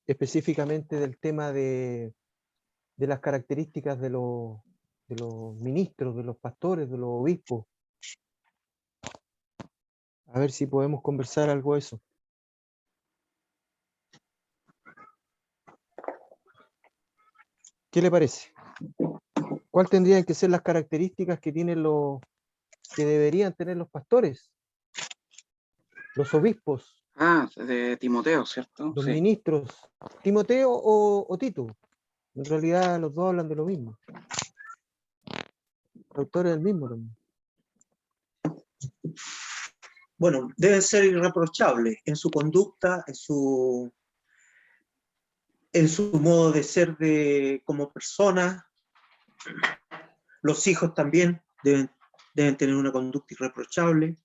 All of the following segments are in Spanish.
específicamente del tema de las características de los ministros, de los pastores, de los obispos. A ver si podemos conversar algo de eso. ¿Qué le parece? ¿Cuál tendrían que ser las características que tienen que deberían tener los pastores, los obispos? De Timoteo, ¿cierto? Los Sí. ministros, Timoteo o Tito. En realidad los dos hablan de lo mismo. El autor es el mismo también. Bueno, deben ser irreprochables en su conducta, en su modo de ser como persona. Los hijos también deben tener una conducta irreprochable.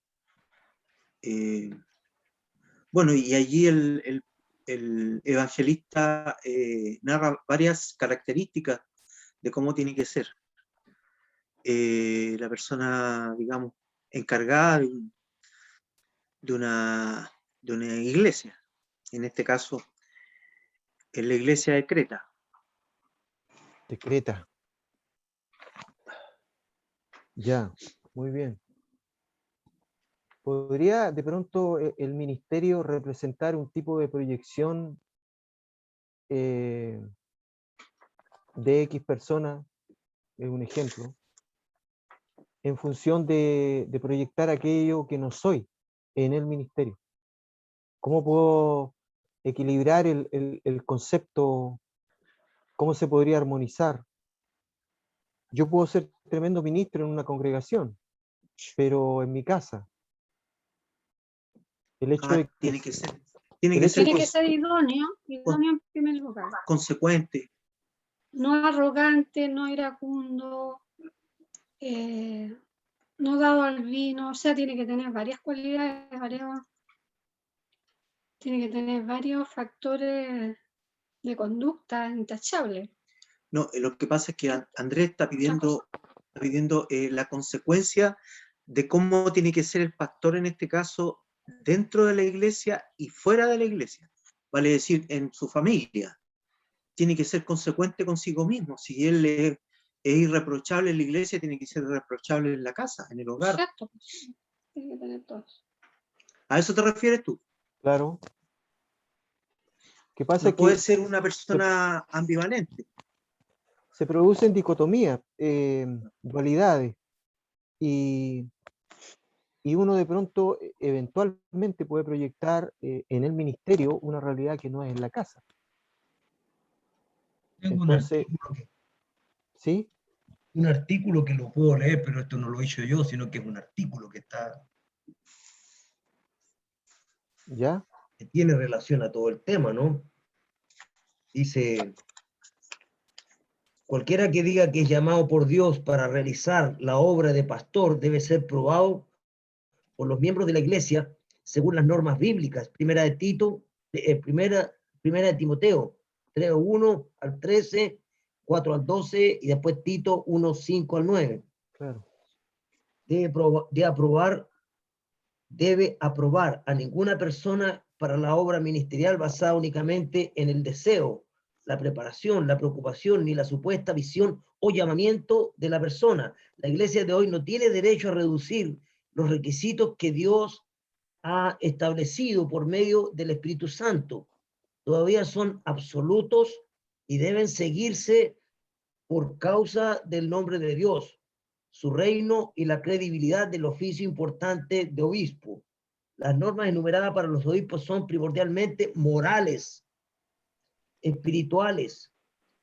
Bueno, y allí el evangelista narra varias características de cómo tiene que ser la persona, digamos, encargada de una iglesia. En este caso, en la iglesia de Creta. De Creta. Ya, muy bien. ¿Podría de pronto el ministerio representar un tipo de proyección de X persona, es un ejemplo, en función de proyectar aquello que no soy en el ministerio? ¿Cómo puedo equilibrar el concepto? ¿Cómo se podría armonizar? Yo puedo ser tremendo ministro en una congregación, pero en mi casa. El hecho de que tiene que ser idóneo en primer lugar. Consecuente. No arrogante, no iracundo, no dado al vino, o sea, tiene que tener varias cualidades, tiene que tener varios factores de conducta intachables. No, lo que pasa es que Andrés está pidiendo la consecuencia de cómo tiene que ser el pastor en este caso dentro de la iglesia y fuera de la iglesia. Vale decir, en su familia. Tiene que ser consecuente consigo mismo. Si él es irreprochable en la iglesia, tiene que ser irreprochable en la casa, en el hogar. Exacto. Tiene que tener todos. ¿A eso te refieres tú? Claro. ¿Qué pasa? No puede ser una persona ambivalente. Se producen dicotomías, dualidades, y uno de pronto eventualmente puede proyectar en el ministerio una realidad que no es en la casa. Tengo Entonces, ¿sí? Un artículo que lo puedo leer, pero esto no lo he hecho yo, sino que es un artículo que ¿Ya? que tiene relación a todo el tema, ¿no? Dice: cualquiera que diga que es llamado por Dios para realizar la obra de pastor debe ser probado por los miembros de la iglesia según las normas bíblicas. Primera de Timoteo 3:1 al 13, 4 al 12 y después Tito 1:5 al 9. Claro. Debe aprobar a ninguna persona para la obra ministerial basada únicamente en el deseo, la preparación, la preocupación ni la supuesta visión o llamamiento de la persona. La iglesia de hoy no tiene derecho a reducir los requisitos que Dios ha establecido por medio del Espíritu Santo. Todavía son absolutos y deben seguirse por causa del nombre de Dios, su reino y la credibilidad del oficio importante de obispo. Las normas enumeradas para los obispos son primordialmente morales, espirituales.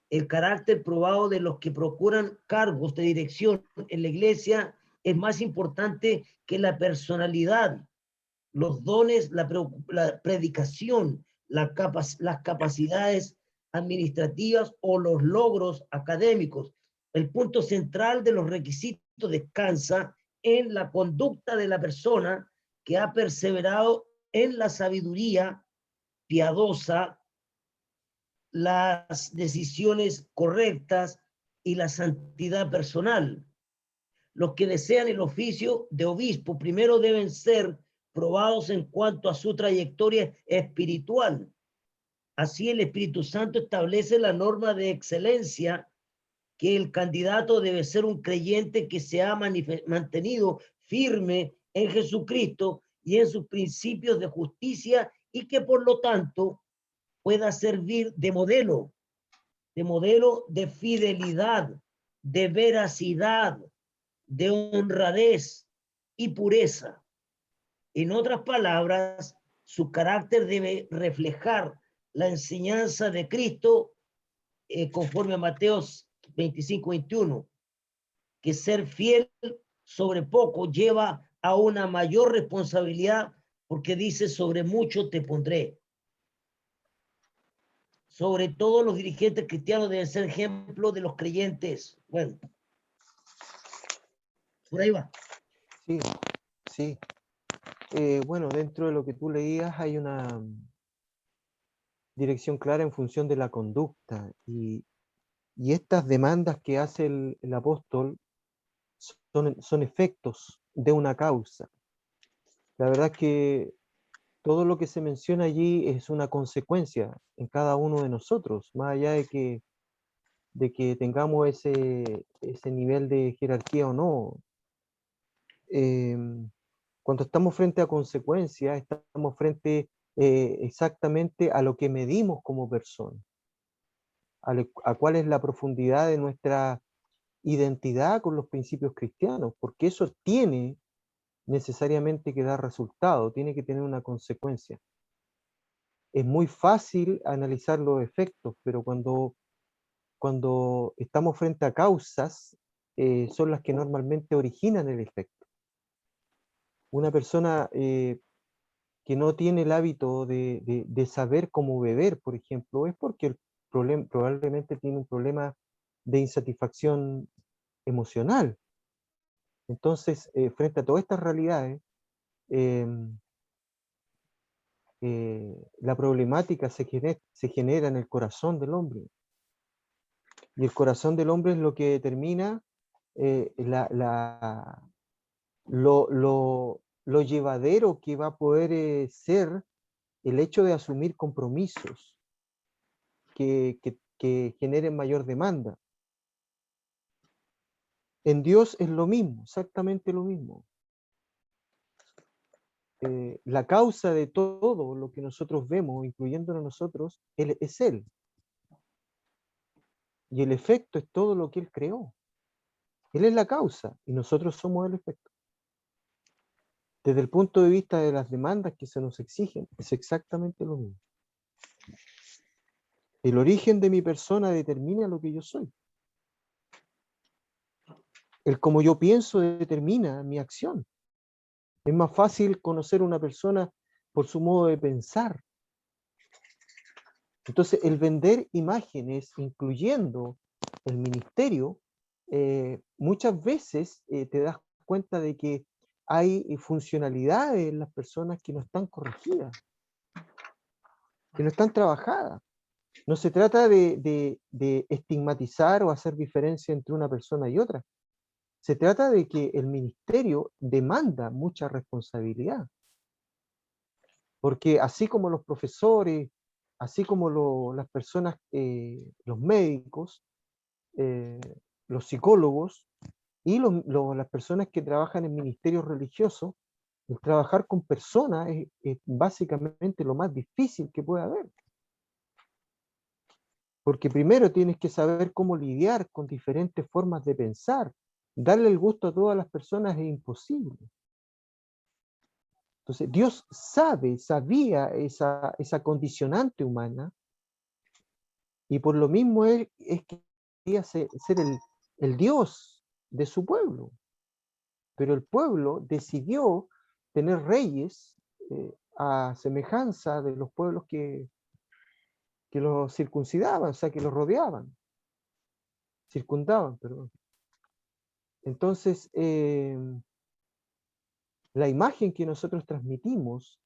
El carácter probado de los que procuran cargos de dirección en la iglesia es más importante que la personalidad, los dones, la predicación, las capacidades administrativas o los logros académicos. El punto central de los requisitos descansa en la conducta de la persona que ha perseverado en la sabiduría piadosa, las decisiones correctas y la santidad personal. Los que desean el oficio de obispo primero deben ser probados en cuanto a su trayectoria espiritual. Así el Espíritu Santo establece la norma de excelencia que el candidato debe ser un creyente que se ha mantenido firme en Jesucristo y en sus principios de justicia y que por lo tanto pueda servir de modelo de fidelidad, de veracidad, de honradez y pureza. En otras palabras, su carácter debe reflejar la enseñanza de Cristo conforme a Mateo 25-21, que ser fiel sobre poco lleva a una mayor responsabilidad porque dice sobre mucho te pondré. Sobre todo los dirigentes cristianos deben ser ejemplo de los creyentes. Bueno, por ahí va. Sí, sí. Bueno, dentro de lo que tú leías hay una dirección clara en función de la conducta y estas demandas que hace el apóstol son efectos de una causa. La verdad es que todo lo que se menciona allí es una consecuencia en cada uno de nosotros, más allá de que tengamos ese nivel de jerarquía o no. Cuando estamos frente a consecuencias, estamos frente exactamente a lo que medimos como persona, a cuál es la profundidad de nuestra identidad con los principios cristianos, porque eso tiene necesariamente que dar resultado, tiene que tener una consecuencia. Es muy fácil analizar los efectos, pero cuando estamos frente a causas, son las que normalmente originan el efecto. Una persona que no tiene el hábito de saber cómo beber, por ejemplo, es porque probablemente tiene un problema de insatisfacción emocional. Entonces, frente a todas estas realidades, la problemática se genera en el corazón del hombre. Y el corazón del hombre es lo que determina lo llevadero que va a poder ser el hecho de asumir compromisos que generen mayor demanda. En Dios es lo mismo, exactamente lo mismo. La causa de todo lo que nosotros vemos, incluyéndonos nosotros, es Él. Y el efecto es todo lo que Él creó. Él es la causa y nosotros somos el efecto. Desde el punto de vista de las demandas que se nos exigen, es exactamente lo mismo. El origen de mi persona determina lo que yo soy. El cómo yo pienso determina mi acción. Es más fácil conocer a una persona por su modo de pensar. Entonces, el vender imágenes, incluyendo el ministerio, muchas veces te das cuenta de que hay funcionalidades en las personas que no están corregidas, que no están trabajadas. No se trata de estigmatizar o hacer diferencia entre una persona y otra. Se trata de que el ministerio demanda mucha responsabilidad. Porque así como los profesores, así como las personas, los médicos, los psicólogos y las personas que trabajan en ministerios religiosos, el trabajar con personas es básicamente lo más difícil que puede haber. Porque primero tienes que saber cómo lidiar con diferentes formas de pensar. Darle el gusto a todas las personas es imposible. Entonces, Dios sabía esa condicionante humana, y por lo mismo Él quería ser el Dios de su pueblo. Pero el pueblo decidió tener reyes a semejanza de los pueblos que los circuncidaban, o sea, que los rodeaban. Circundaban, perdón. Entonces, la imagen que nosotros transmitimos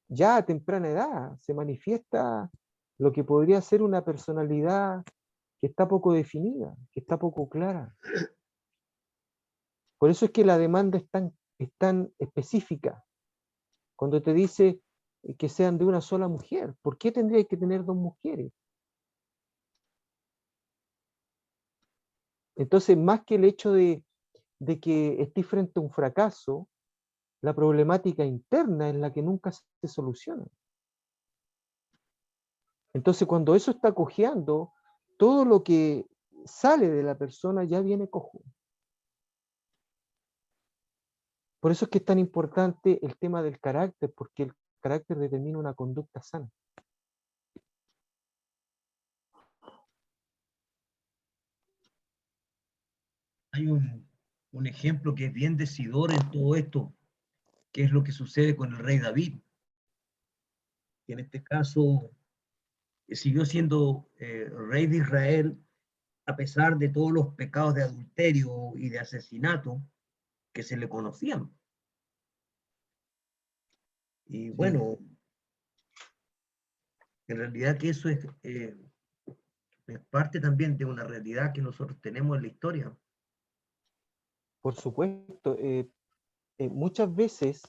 ya a temprana edad se manifiesta lo que podría ser una personalidad que está poco definida, que está poco clara. Por eso es que la demanda es tan específica. Cuando te dice que sean de una sola mujer, ¿por qué tendría que tener dos mujeres? Entonces, más que el hecho de que estés frente a un fracaso, la problemática interna es la que nunca se soluciona. Entonces, cuando eso está cojeando, todo lo que sale de la persona ya viene cojo. Por eso es que es tan importante el tema del carácter, porque el carácter determina una conducta sana. Hay un ejemplo que es bien decidor en todo esto, que es lo que sucede con el rey David, que en este caso siguió siendo rey de Israel a pesar de todos los pecados de adulterio y de asesinato que se le conocían. Y bueno, en realidad que eso es parte también de una realidad que nosotros tenemos en la historia. Por supuesto, muchas veces,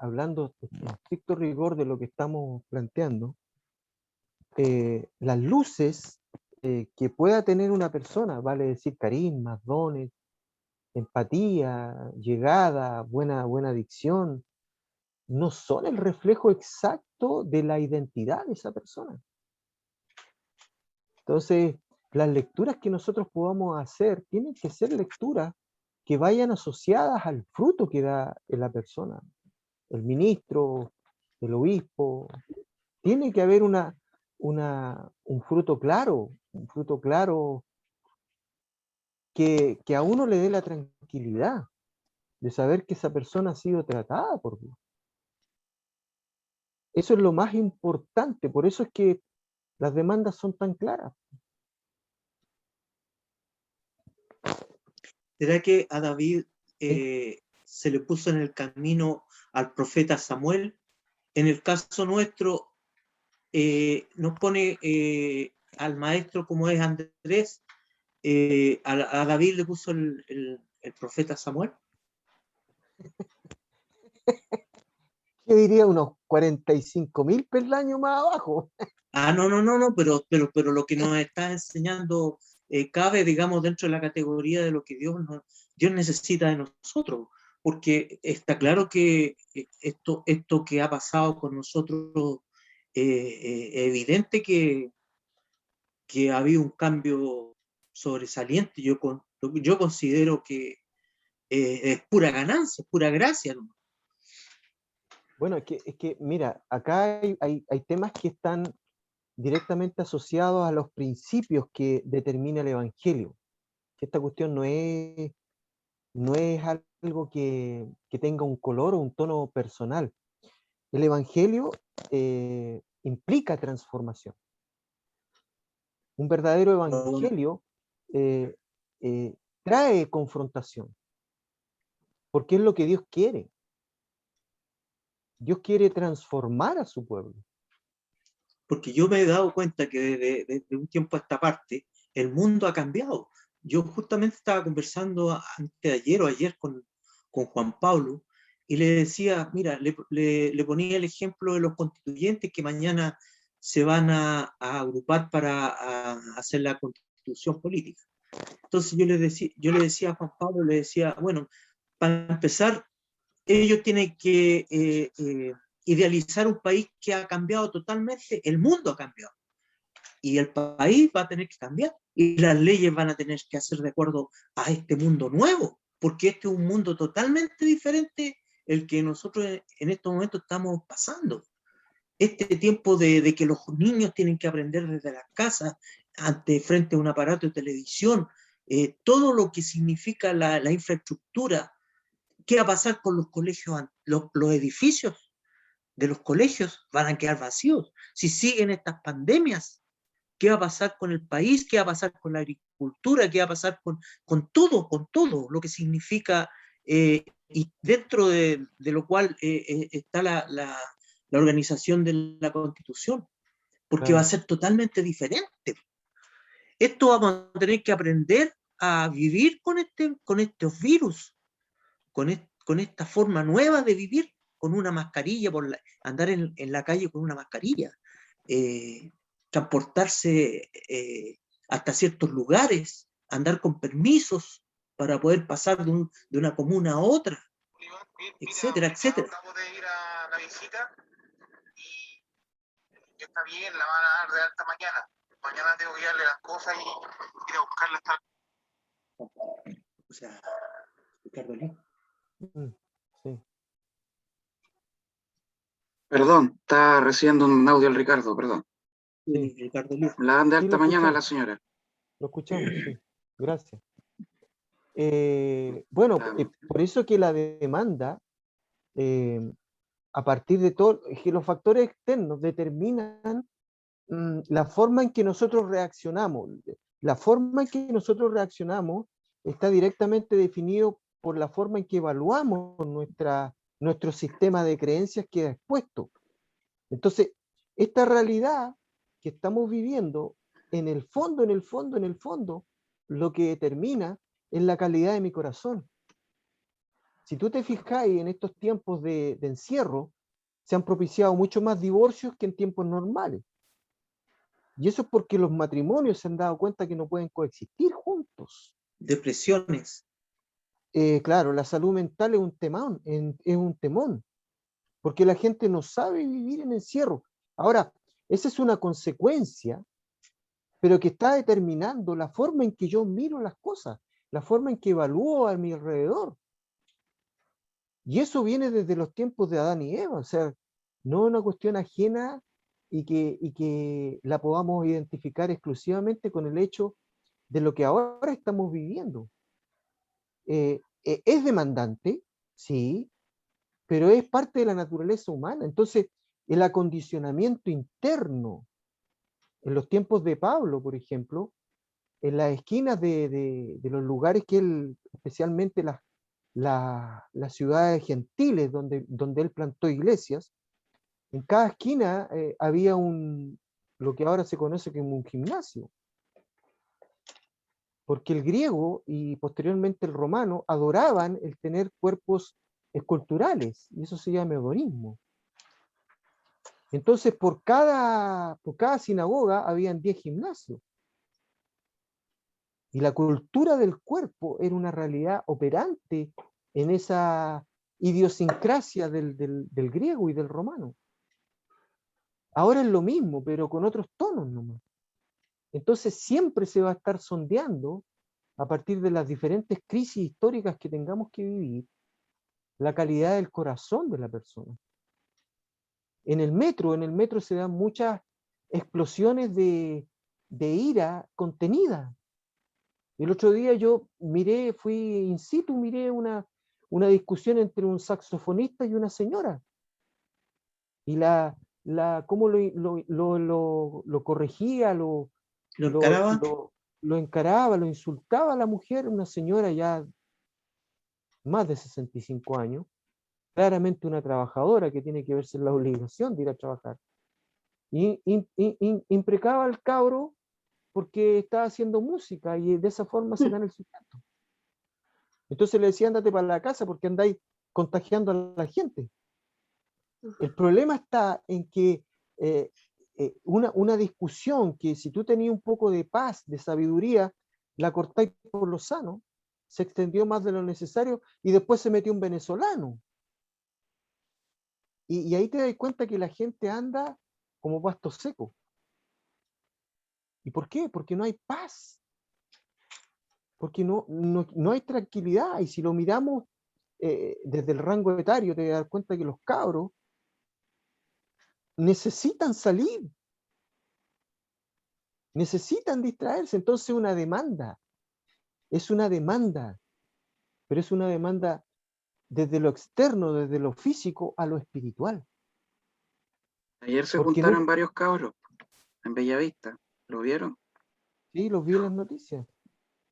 hablando en estricto rigor de lo que estamos planteando, las luces que pueda tener una persona, vale decir carismas, dones, empatía, llegada, buena dicción, no son el reflejo exacto de la identidad de esa persona. Entonces, las lecturas que nosotros podamos hacer tienen que ser lecturas que vayan asociadas al fruto que da en la persona. El ministro, el obispo, tiene que haber un fruto claro que a uno le dé la tranquilidad de saber que esa persona ha sido tratada por Dios. Eso es lo más importante, por eso es que las demandas son tan claras. ¿Será que a David se le puso en el camino al profeta Samuel? En el caso nuestro, nos pone al maestro como es Andrés, a David le puso el profeta Samuel. Yo diría unos 45.000 peldaños más abajo. No, pero lo que nos está enseñando cabe, digamos, dentro de la categoría de lo que Dios necesita de nosotros, porque está claro que esto que ha pasado con nosotros, evidente que ha habido un cambio sobresaliente. Yo considero que es pura ganancia, es pura gracia, ¿no? Bueno, es que mira, acá hay temas que están directamente asociados a los principios que determina el Evangelio. Esta cuestión no es algo que tenga un color o un tono personal. El Evangelio implica transformación. Un verdadero Evangelio trae confrontación, porque es lo que Dios quiere. Dios quiere transformar a su pueblo. Porque yo me he dado cuenta que desde un tiempo a esta parte el mundo ha cambiado. Yo justamente estaba conversando antes de ayer o ayer con Juan Pablo y le decía, mira, le ponía el ejemplo de los constituyentes que mañana se van a agrupar para hacer la constitución política. Entonces yo le decía a Juan Pablo, le decía, bueno, para empezar, ellos tienen que idealizar un país que ha cambiado totalmente, el mundo ha cambiado, y el país va a tener que cambiar, y las leyes van a tener que hacer de acuerdo a este mundo nuevo, porque este es un mundo totalmente diferente el que nosotros en estos momentos estamos pasando. Este tiempo de que los niños tienen que aprender desde las casas, frente a un aparato de televisión, todo lo que significa la infraestructura. ¿Qué va a pasar con los colegios? Los edificios de los colegios van a quedar vacíos. Si siguen estas pandemias, ¿qué va a pasar con el país? ¿Qué va a pasar con la agricultura? ¿Qué va a pasar con todo lo que significa? Y dentro de lo cual está la organización de la Constitución, porque va a ser totalmente diferente. Esto vamos a tener que aprender a vivir con estos virus, con con esta forma nueva de vivir, con una mascarilla, andar en la calle con una mascarilla, transportarse hasta ciertos lugares, andar con permisos para poder pasar de una comuna a otra, etcétera, etcétera. Acabo de ir a la visita y está bien, la van a dar de alta mañana. Mañana tengo que darle las cosas y ir a buscarla hasta... O sea, Ricardo Lee. Sí. Perdón, está recibiendo un audio el Ricardo, perdón. Sí. Ricardo Lee. La dan de Sí, alta lo mañana a la escuchamos. señora. Lo escuchamos, sí. Gracias. Bueno, por eso que la demanda, a partir de todo, es que los factores externos determinan la forma en que nosotros reaccionamos. La forma en que nosotros reaccionamos está directamente definido por la forma en que evaluamos nuestro sistema de creencias que queda expuesto. Entonces, esta realidad que estamos viviendo, en el fondo, lo que determina es la calidad de mi corazón. Si tú te fijáis, en estos tiempos de encierro, se han propiciado mucho más divorcios que en tiempos normales. Y eso es porque los matrimonios se han dado cuenta que no pueden coexistir juntos. Depresiones. Claro, la salud mental es un temón, porque la gente no sabe vivir en encierro. Ahora, esa es una consecuencia, pero que está determinando la forma en que yo miro las cosas, la forma en que evalúo a mi alrededor. Y eso viene desde los tiempos de Adán y Eva, o sea, no es una cuestión ajena y que la podamos identificar exclusivamente con el hecho de lo que ahora estamos viviendo. Es demandante, sí, pero es parte de la naturaleza humana. Entonces, el acondicionamiento interno, en los tiempos de Pablo, por ejemplo, en las esquinas de los lugares que él, especialmente las ciudades gentiles donde él plantó iglesias, en cada esquina había lo que ahora se conoce como un gimnasio. Porque el griego y posteriormente el romano adoraban el tener cuerpos esculturales, y eso se llama hedonismo. Entonces, por cada sinagoga habían 10 gimnasios. Y la cultura del cuerpo era una realidad operante en esa idiosincrasia del griego y del romano. Ahora es lo mismo, pero con otros tonos nomás. Entonces siempre se va a estar sondeando, a partir de las diferentes crisis históricas que tengamos que vivir, la calidad del corazón de la persona. En el metro se dan muchas explosiones de ira contenida. El otro día yo fui in situ, miré una discusión entre un saxofonista y una señora. Y cómo lo corregía, ¿Lo encaraba? lo encaraba, lo insultaba a la mujer, una señora ya más de 65 años, claramente una trabajadora que tiene que verse en la obligación de ir a trabajar. Y imprecaba al cabro porque estaba haciendo música y de esa forma se gana el sustento. Entonces le decía, ándate para la casa porque andáis contagiando a la gente. El problema está en que una discusión que si tú tenías un poco de paz, de sabiduría, la cortáis por lo sano, se extendió más de lo necesario y después se metió un venezolano. Y ahí te das cuenta que la gente anda como pasto seco. ¿Y por qué? Porque no hay paz. Porque no hay tranquilidad. Y si lo miramos desde el rango etario, te das cuenta que los cabros necesitan salir. Necesitan distraerse. Entonces una demanda. Es una demanda. Pero es una demanda desde lo externo, desde lo físico a lo espiritual. Ayer se Porque juntaron varios cabros en Bellavista. ¿Lo vieron? Sí, los vi en las noticias.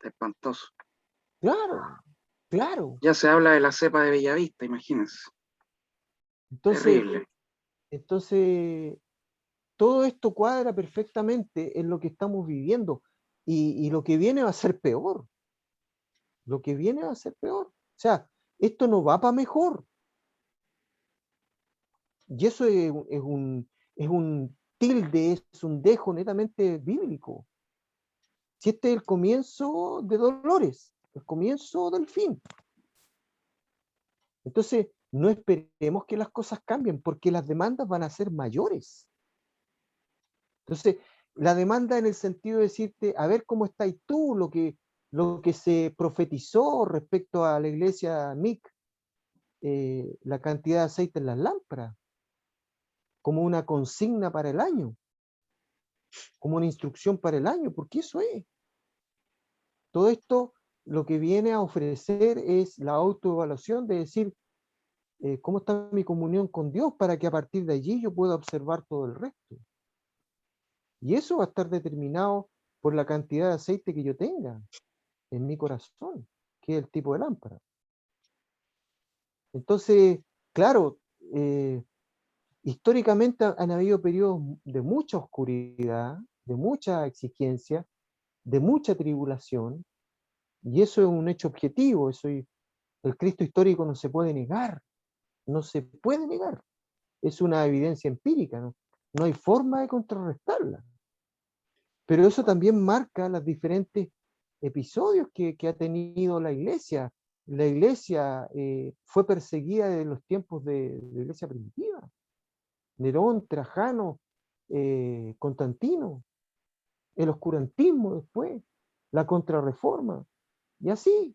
Espantoso. Claro, claro. Ya se habla de la cepa de Bellavista, imagínense. Terrible. Entonces, todo esto cuadra perfectamente en lo que estamos viviendo. Y lo que viene va a ser peor. Lo que viene va a ser peor. O sea, esto no va para mejor. Y eso es un tilde, es un dejo netamente bíblico. Si este es el comienzo de dolores, el comienzo del fin. Entonces, no esperemos que las cosas cambien, porque las demandas van a ser mayores. Entonces, la demanda en el sentido de decirte, a ver cómo estás tú, lo que se profetizó respecto a la iglesia MIC, la cantidad de aceite en las lámparas, como una consigna para el año, como una instrucción para el año, porque eso es. Todo esto lo que viene a ofrecer es la autoevaluación de decir, ¿cómo está mi comunión con Dios para que a partir de allí yo pueda observar todo el resto? Y eso va a estar determinado por la cantidad de aceite que yo tenga en mi corazón, que es el tipo de lámpara. Entonces, claro, históricamente han habido periodos de mucha oscuridad, de mucha exigencia, de mucha tribulación, y eso es un hecho objetivo, el Cristo histórico no se puede negar, no se puede negar, es una evidencia empírica, no hay forma de contrarrestarla. Pero eso también marca los diferentes episodios que ha tenido la iglesia. La iglesia fue perseguida desde los tiempos de la iglesia primitiva. Nerón, Trajano, Constantino, el oscurantismo después, la contrarreforma, y así.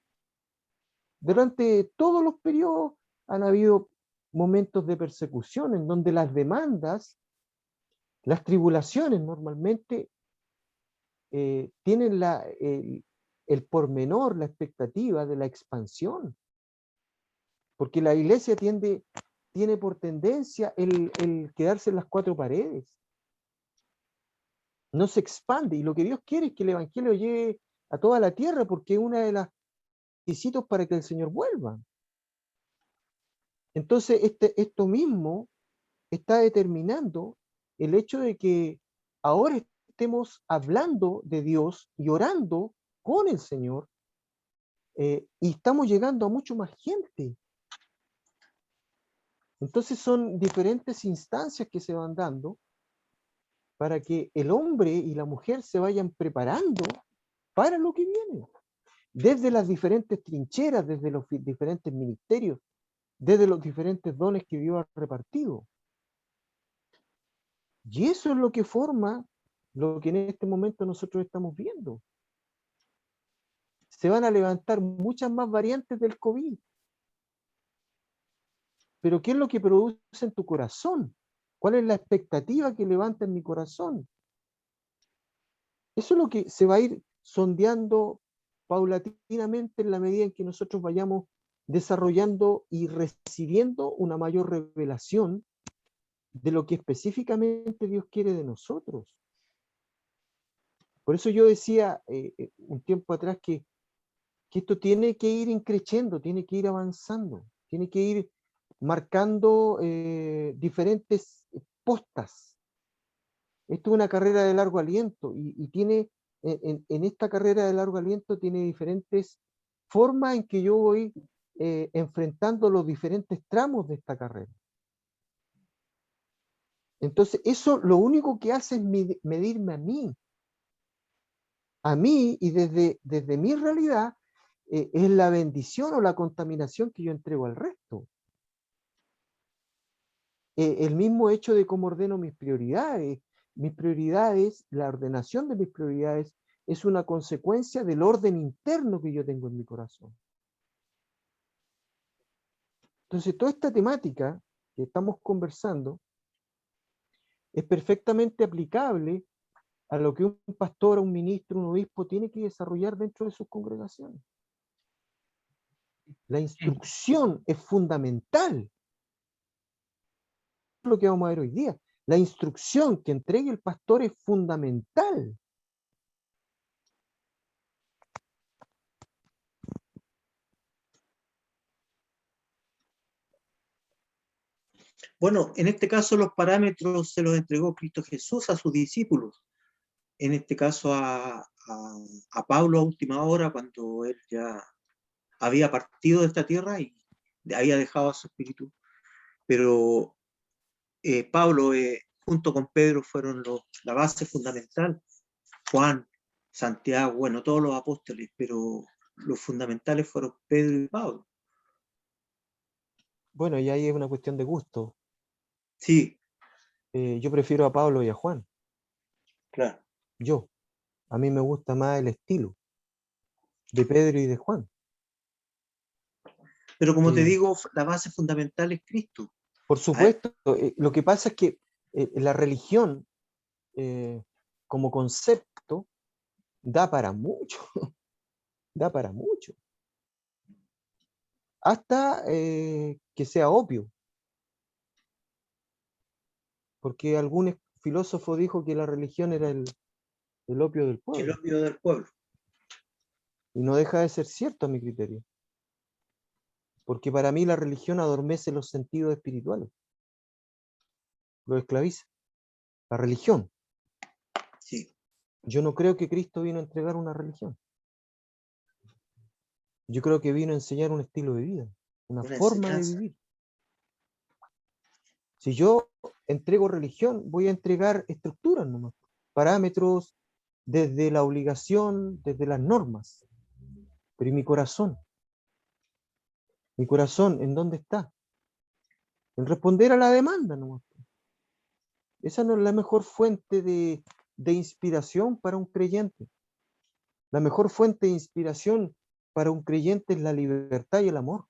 Durante todos los periodos han habido momentos de persecución en donde las demandas, las tribulaciones normalmente tienen el pormenor, la expectativa de la expansión. Porque la iglesia tiene por tendencia el quedarse en las cuatro paredes. No se expande. Y lo que Dios quiere es que el evangelio llegue a toda la tierra, porque es uno de los requisitos para que el Señor vuelva. Entonces, esto mismo está determinando el hecho de que ahora estemos hablando de Dios y orando con el Señor, y estamos llegando a mucho más gente. Entonces son diferentes instancias que se van dando para que el hombre y la mujer se vayan preparando para lo que viene. Desde las diferentes trincheras, desde los diferentes ministerios, desde los diferentes dones que Dios ha repartido. Y eso es lo que forma lo que en este momento nosotros estamos viendo. Se van a levantar muchas más variantes del COVID. Pero ¿qué es lo que produce en tu corazón? ¿Cuál es la expectativa que levanta en mi corazón? Eso es lo que se va a ir sondeando paulatinamente en la medida en que nosotros vayamos desarrollando y recibiendo una mayor revelación de lo que específicamente Dios quiere de nosotros. Por eso yo decía un tiempo atrás que esto tiene que ir increciendo, tiene que ir avanzando, tiene que ir marcando diferentes postas. Esto es una carrera de largo aliento y tiene, en esta carrera de largo aliento tiene diferentes formas en que yo voy enfrentando los diferentes tramos de esta carrera. Entonces, eso lo único que hace es medirme a mí y desde mi realidad es la bendición o la contaminación que yo entrego al resto. El mismo hecho de cómo ordeno mis prioridades, la ordenación de mis prioridades es una consecuencia del orden interno que yo tengo en mi corazón. Entonces, toda esta temática que estamos conversando es perfectamente aplicable a lo que un pastor, un ministro, un obispo tiene que desarrollar dentro de sus congregaciones. La instrucción es fundamental. Lo que vamos a ver hoy día. La instrucción que entregue el pastor es fundamental. Bueno, en este caso los parámetros se los entregó Cristo Jesús a sus discípulos. En este caso a Pablo a última hora, cuando él ya había partido de esta tierra, y había dejado a su espíritu, pero Pablo, junto con Pedro, fueron la base fundamental. Juan, Santiago, bueno, todos los apóstoles, pero los fundamentales fueron Pedro y Pablo. Bueno, y ahí es una cuestión de gusto. Sí, Yo prefiero a Pablo y a Juan. claro. A mí me gusta más el estilo de Pedro y de Juan. Pero como te digo, la base fundamental es Cristo. Por supuesto, lo que pasa es que la religión como concepto da para mucho, da para mucho. Hasta que sea obvio. Porque algún filósofo dijo que la religión era el opio del El pueblo. opio del pueblo. Y no deja de ser cierto a mi criterio. Porque para mí la religión adormece los sentidos espirituales. Lo esclaviza. La religión. Sí. Yo no creo que Cristo vino a entregar una religión. Yo creo que vino a enseñar un estilo de vida, una forma enseñanza. de vivir. Si yo entrego religión, voy a entregar estructuras nomás, parámetros, desde la obligación, desde las normas. Pero ¿y mi corazón? ¿Mi corazón en dónde está? En responder a la demanda nomás. Esa no es la mejor fuente de inspiración para un creyente. La mejor fuente de inspiración para un creyente es la libertad y el amor.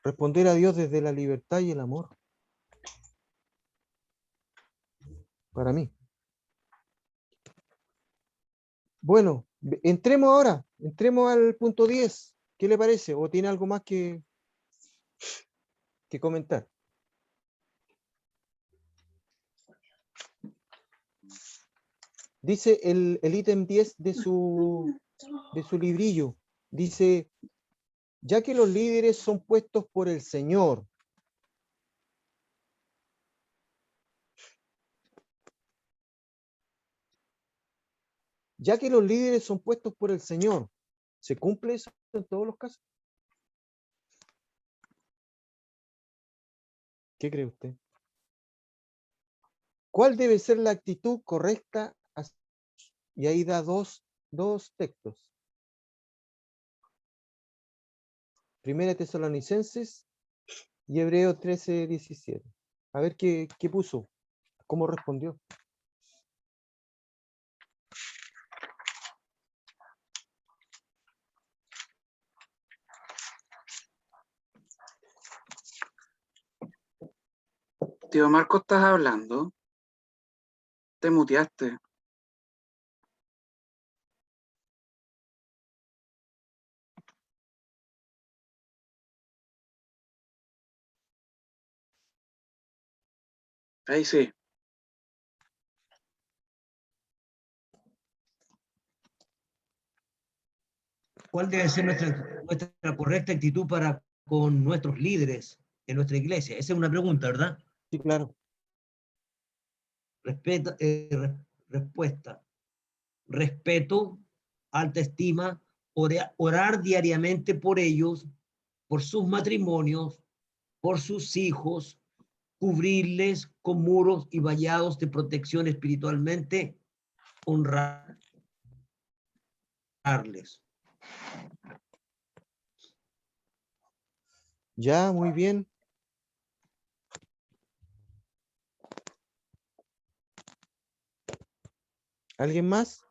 Responder a Dios desde la libertad y el amor. Para mí. Bueno, entremos ahora. Entremos al punto 10. ¿Qué le parece? ¿O tiene algo más que comentar? Dice el ítem 10 de su librillo. Dice, ya que los líderes son puestos por el Señor, ya que los líderes son puestos por el Señor, ¿se cumple eso en todos los casos? ¿Qué cree usted? ¿Cuál debe ser la actitud correcta? Y ahí da dos textos. Primera Tesalonicenses y Hebreos 13:17. A ver qué puso, cómo respondió. Tío Marco, ¿estás hablando? Te muteaste. Ahí sí. ¿Cuál debe ser nuestra correcta actitud para con nuestros líderes en nuestra iglesia? Esa es una pregunta, ¿verdad? Sí, claro. Respuesta. Respeto, alta estima, orar diariamente por ellos, por sus matrimonios, por sus hijos, cubrirles con muros y vallados de protección espiritualmente, honrarles. Ya, muy bien. ¿Alguien más?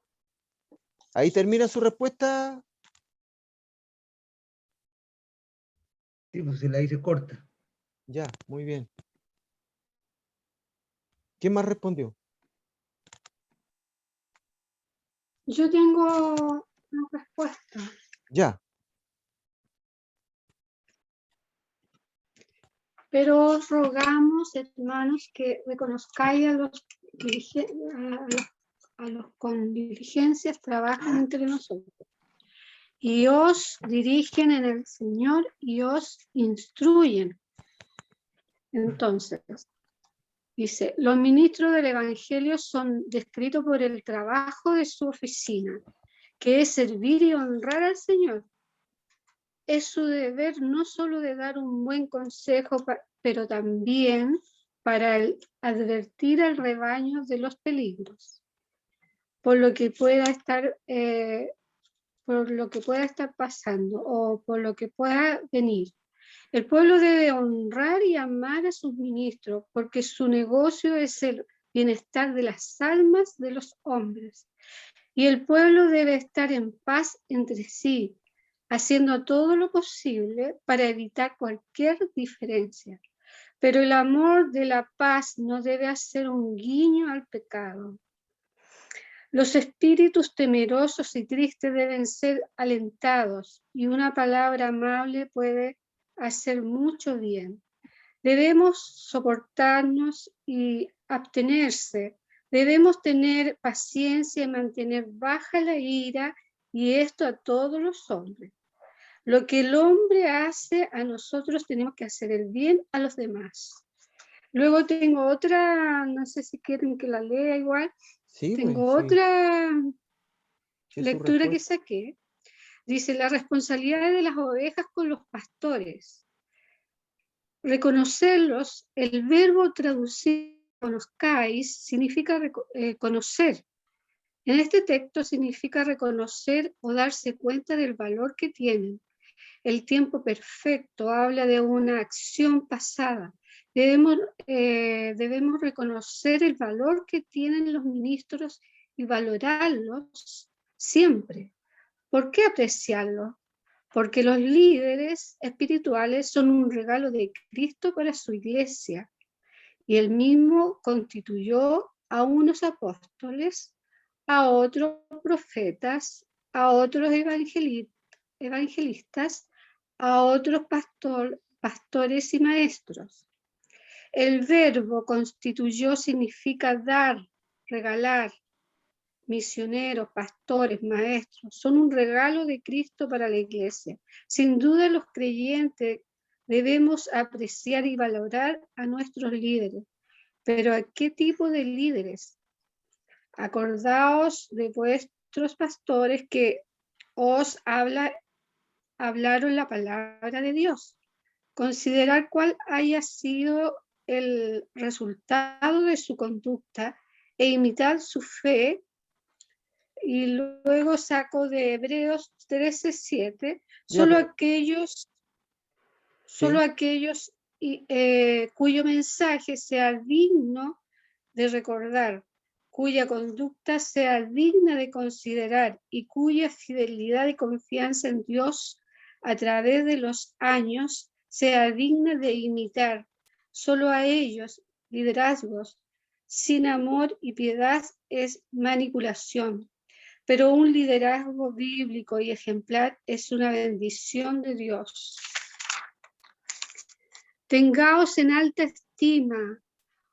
Ahí termina su respuesta. Sí, pues se la hice corta. Ya, muy bien. ¿Quién más respondió? Yo tengo una respuesta. Ya. Pero os rogamos, hermanos, que reconozcáis a los con diligencias trabajan entre nosotros y os dirigen en el Señor y os instruyen. Entonces, dice, los ministros del Evangelio son descritos por el trabajo de su oficina, que es servir y honrar al Señor. es su deber no solo de dar un buen consejo, pero también para advertir al rebaño de los peligros, por lo que pueda estar pasando o por lo que pueda venir. El pueblo debe honrar y amar a sus ministros, porque su negocio es el bienestar de las almas de los hombres. Y el pueblo debe estar en paz entre sí, haciendo todo lo posible para evitar cualquier diferencia. Pero el amor de la paz no debe hacer un guiño al pecado. Los espíritus temerosos y tristes deben ser alentados, y una palabra amable puede hacer mucho bien. Debemos soportarnos y abstenerse. Debemos tener paciencia y mantener baja la ira, y esto a todos los hombres. Lo que el hombre hace, a nosotros tenemos que hacer el bien a los demás. Luego tengo otra, no sé si quieren que la lea igual. Sí, Tengo pues, sí, otra sí, su lectura que respuesta. saqué. Dice, la responsabilidad de las ovejas con los pastores. Reconocerlos, el verbo traducido conozcáis significa conocer. En este texto significa reconocer o darse cuenta del valor que tienen. El tiempo perfecto habla de una acción pasada. Debemos reconocer el valor que tienen los ministros y valorarlos siempre. ¿Por qué apreciarlos? Porque los líderes espirituales son un regalo de Cristo para su iglesia, y él mismo constituyó a unos apóstoles, a otros profetas, a otros evangelistas, a otros pastores y maestros. El verbo constituyó significa dar, regalar. Misioneros, pastores, maestros, son un regalo de Cristo para la iglesia. Sin duda los creyentes debemos apreciar y valorar a nuestros líderes. Pero ¿a qué tipo de líderes? Acordaos de vuestros pastores que os hablaron la palabra de Dios. Considerar cuál haya sido el resultado de su conducta e imitar su fe. Y luego saco de Hebreos 13:7, solo aquellos cuyo mensaje sea digno de recordar, cuya conducta sea digna de considerar y cuya fidelidad y confianza en Dios a través de los años sea digna de imitar. Solo a ellos, liderazgos sin amor y piedad es manipulación. Pero un liderazgo bíblico y ejemplar es una bendición de Dios. Tengaos en alta estima.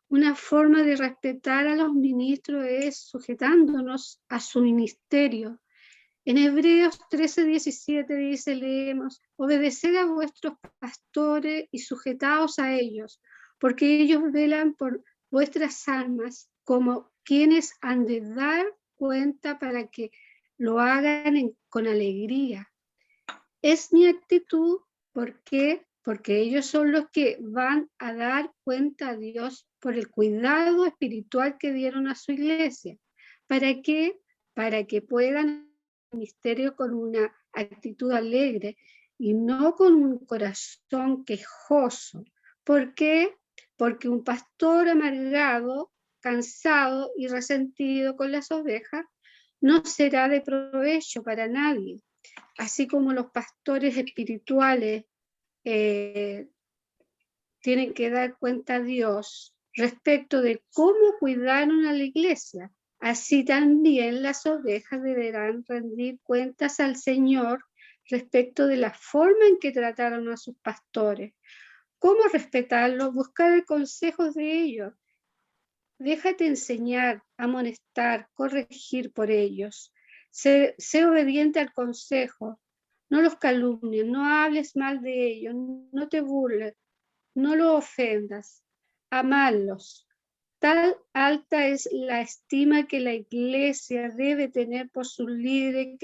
Una forma de respetar a los ministros es sujetándonos a su ministerio. En Hebreos 13:17 dice, leemos, obedeced a vuestros pastores y sujetaos a ellos, porque ellos velan por vuestras almas como quienes han de dar cuenta para que lo hagan con alegría. Es mi actitud, ¿por qué? Porque ellos son los que van a dar cuenta a Dios por el cuidado espiritual que dieron a su iglesia. ¿Para qué? Para que puedan el ministerio con una actitud alegre y no con un corazón quejoso. ¿Por qué? Porque un pastor amargado, cansado y resentido con las ovejas no será de provecho para nadie. Así como los pastores espirituales tienen que dar cuenta a Dios respecto de cómo cuidaron a la iglesia, así también las ovejas deberán rendir cuentas al Señor respecto de la forma en que trataron a sus pastores. ¿Cómo respetarlos? Buscar el consejo de ellos. Déjate enseñar, amonestar, corregir por ellos. Sé obediente al consejo. No los calumnies, no hables mal de ellos, no te burles, no los ofendas. Amarlos. Tal alta es la estima que la iglesia debe tener por sus líderes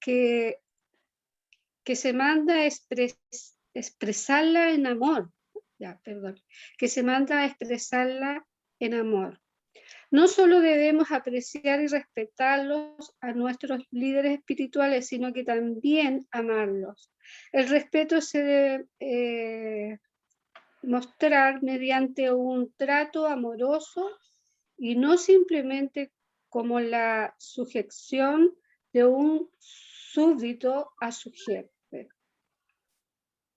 que que se manda a expresarla en amor. Ya, perdón. Que se manda a expresarla en amor. No solo debemos apreciar y respetarlos a nuestros líderes espirituales, sino que también amarlos. El respeto se debe mostrar mediante un trato amoroso y no simplemente como la sujeción de un súbdito a su jefe.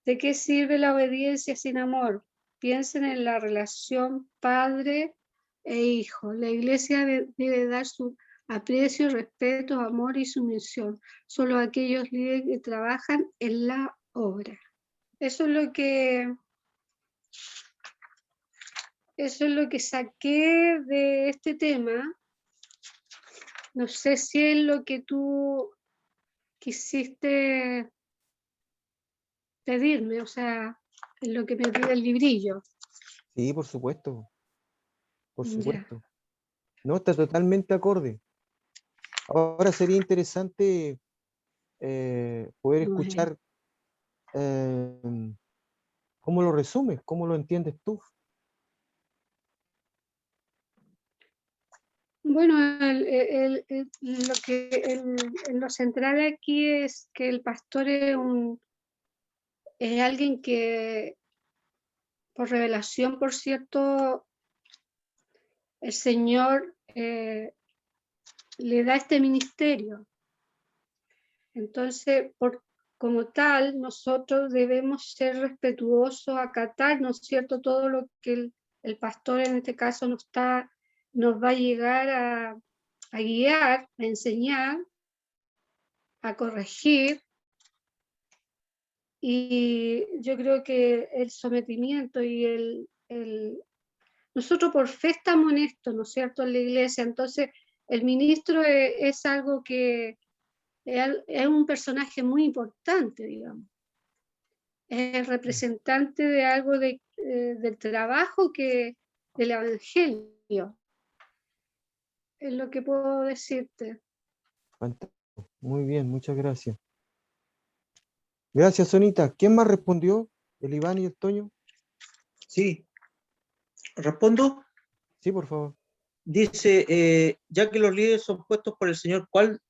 ¿De qué sirve la obediencia sin amor? Piensen en la relación padre e hijo. La iglesia debe dar su aprecio, respeto, amor y sumisión solo a aquellos líderes que trabajan en la obra. Eso es lo que saqué de este tema. No sé si es lo que tú quisiste pedirme, o sea, es lo que me pide el librillo. Sí, por supuesto. Por Ya. supuesto. No, está totalmente acorde. Ahora sería interesante poder Bueno. escuchar cómo lo resumes, cómo lo entiendes tú. Bueno, lo central aquí es que el pastor es alguien que, por revelación, por cierto, el Señor le da este ministerio. Entonces, como tal, nosotros debemos ser respetuosos, acatar, ¿no es cierto?, todo lo que el pastor en este caso nos va a llegar a guiar, a enseñar, a corregir. Y yo creo que el sometimiento y nosotros por fe estamos en esto, ¿no es cierto?, en la iglesia. Entonces, el ministro es algo que es un personaje muy importante, digamos. Es el representante de algo del trabajo del evangelio. Es lo que puedo decirte. Fantástico. Muy bien, muchas gracias. Gracias, Sonita. ¿Quién más respondió? ¿El Iván y el Toño? Sí. ¿Respondo? Sí, por favor. Dice, ya que los líderes son puestos por el Señor, ¿cuál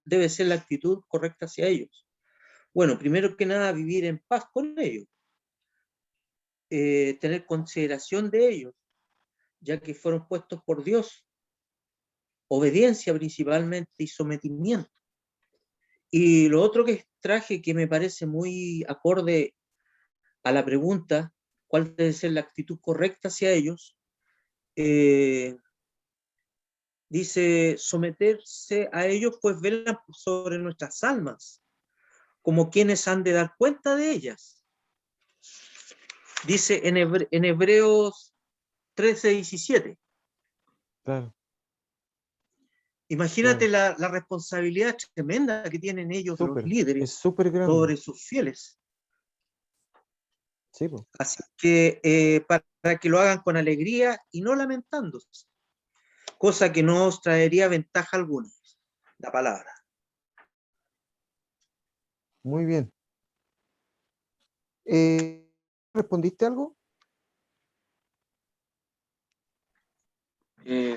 debe ser la actitud correcta hacia ellos? Bueno, primero que nada, vivir en paz con ellos. Tener consideración de ellos, ya que fueron puestos por Dios. Obediencia principalmente y sometimiento. Y lo otro que traje, que me parece muy acorde a la pregunta, ¿cuál debe ser la actitud correcta hacia ellos? Dice, someterse a ellos, pues velan sobre nuestras almas, como quienes han de dar cuenta de ellas. Dice en Hebreos 13:17. Claro. Imagínate Claro. la responsabilidad tremenda que tienen ellos, los Es líderes, súper grande. sobre sus fieles. Sí, pues. Así que para que lo hagan con alegría y no lamentándose, cosa que no os traería ventaja alguna, la palabra. Muy bien. ¿Respondiste algo?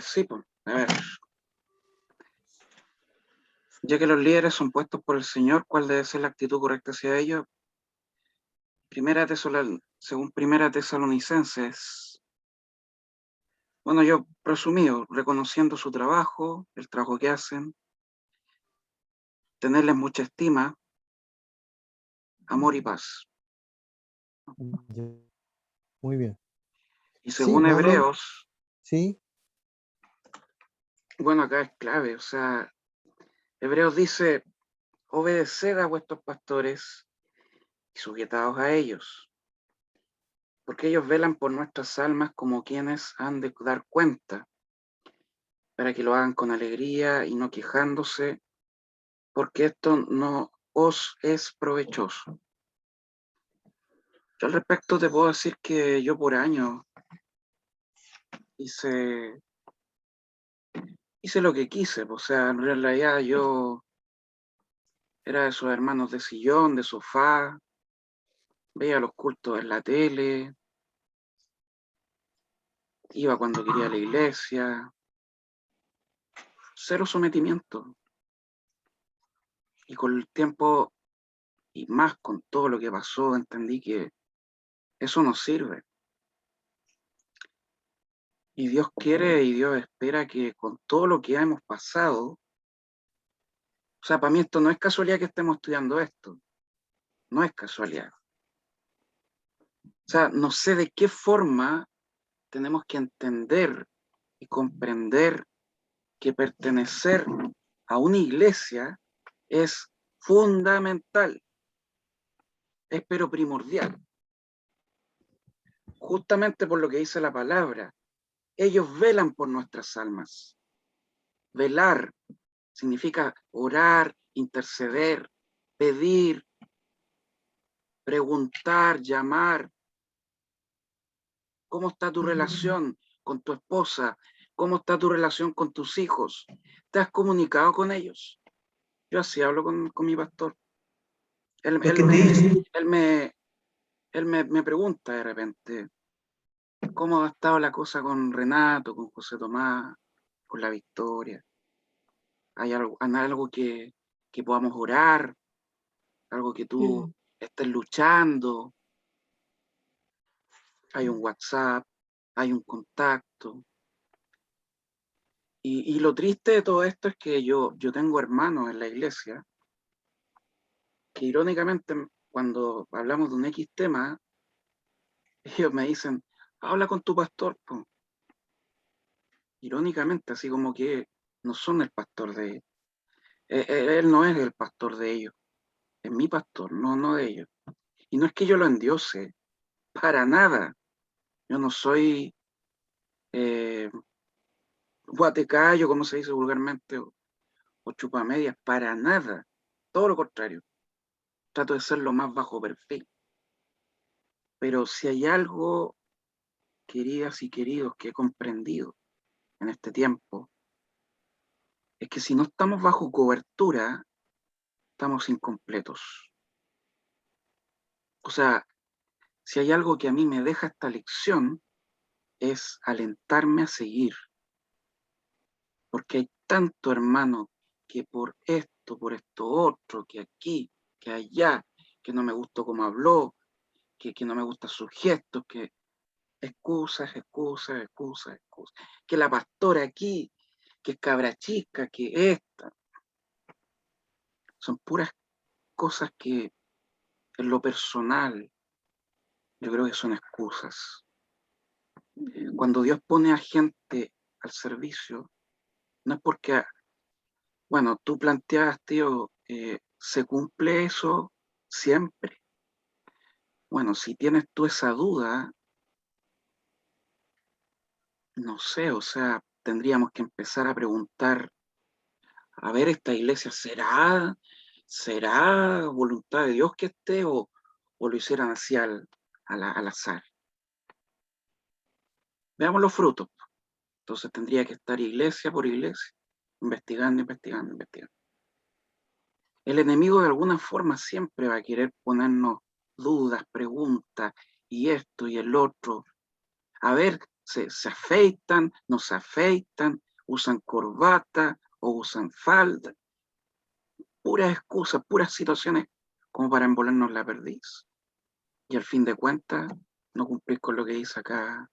Sí, pues, a ver. Ya que los líderes son puestos por el Señor, ¿cuál debe ser la actitud correcta hacia ellos? Según Primera Tesalonicenses, bueno, yo presumido, reconociendo su trabajo, el trabajo que hacen, tenerles mucha estima, amor y paz. Ya. Muy bien. Y Sí, según no, Hebreos, sí, bueno, acá es clave, o sea, Hebreos dice, obedeced a vuestros pastores y sujetaos a ellos, porque ellos velan por nuestras almas como quienes han de dar cuenta, para que lo hagan con alegría y no quejándose, porque esto no os es provechoso. Yo al respecto te puedo decir que yo por años hice lo que quise, o sea, en realidad yo Era de esos hermanos de sillón, de sofá, veía los cultos en la tele, iba cuando quería a la iglesia, cero sometimiento. Y con el tiempo, y más con todo lo que pasó, entendí que eso no sirve. Y Dios quiere y Dios espera que con todo lo que hemos pasado, o sea, para mí esto no es casualidad que estemos estudiando esto, no es casualidad. O sea, no sé de qué forma tenemos que entender y comprender que pertenecer a una iglesia es fundamental, es pero primordial. Justamente por lo que dice la palabra, ellos velan por nuestras almas. Velar significa orar, interceder, pedir, preguntar, llamar. ¿Cómo está tu relación con tu esposa? ¿Cómo está tu relación con tus hijos? ¿Te has comunicado con ellos? Yo así hablo con mi pastor. Él, Lo él que te me, dice, me pregunta de repente, ¿cómo ha estado la cosa con Renato, con José Tomás, con la Victoria? ¿Hay algo que podamos orar? ¿Algo que tú Mm. estés luchando? Hay un WhatsApp, hay un contacto. Y lo triste de todo esto es que yo tengo hermanos en la iglesia que irónicamente cuando hablamos de un X tema, ellos me dicen, habla con tu pastor, po. Irónicamente, así como que no son el pastor de ellos. Él no es el pastor de ellos, es mi pastor, no de ellos. Y no es que yo lo endiose, para nada. Yo no soy guatecayo, como se dice vulgarmente, o chupamedias, para nada. Todo lo contrario. Trato de ser lo más bajo perfil. Pero si hay algo, queridas y queridos, que he comprendido en este tiempo, es que si no estamos bajo cobertura, estamos incompletos. O sea, si hay algo que a mí me deja esta lección, es alentarme a seguir, porque hay tanto hermano que por esto otro, que aquí, que allá, que no me gustó cómo habló, que no me gustan sus gestos, que excusas, que la pastora aquí, que es cabra chica, que esta, son puras cosas que en lo personal yo creo que son excusas. Cuando Dios pone a gente al servicio, no es porque, bueno, tú planteas, tío, ¿se cumple eso siempre? Bueno, si tienes tú esa duda, no sé, o sea, tendríamos que empezar a preguntar, a ver, ¿esta iglesia será voluntad de Dios que esté o lo hicieran así al azar? Veamos los frutos. Entonces tendría que estar iglesia por iglesia, investigando. El enemigo de alguna forma siempre va a querer ponernos dudas, preguntas, y esto y el otro. A ver, se afeitan, no se afeitan, usan corbata o usan falda. Puras excusas, puras situaciones como para envolarnos la perdiz. Y al fin de cuentas, no cumplir con lo que dice acá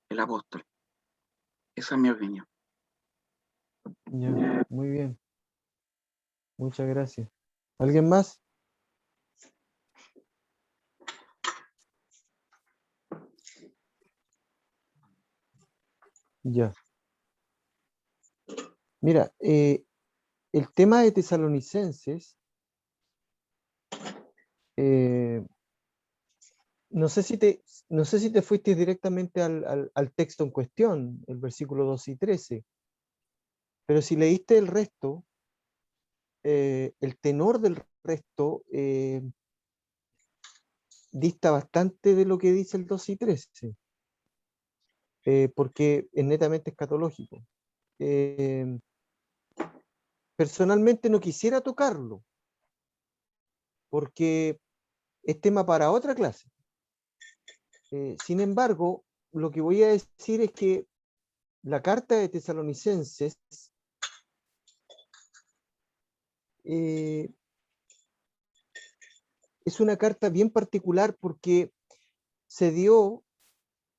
el apóstol. Esa es mi opinión. Ya, muy bien. Muchas gracias. ¿Alguien más? Ya. Mira, el tema de Tesalonicenses, eh, no sé si te fuiste directamente al texto en cuestión, el versículo 12 y 13, pero si leíste el resto, el tenor del resto dista bastante de lo que dice el 12 y 13, porque es netamente escatológico. Personalmente no quisiera tocarlo, porque es tema para otra clase. Sin embargo, lo que voy a decir es que la carta de Tesalonicenses es una carta bien particular porque se dio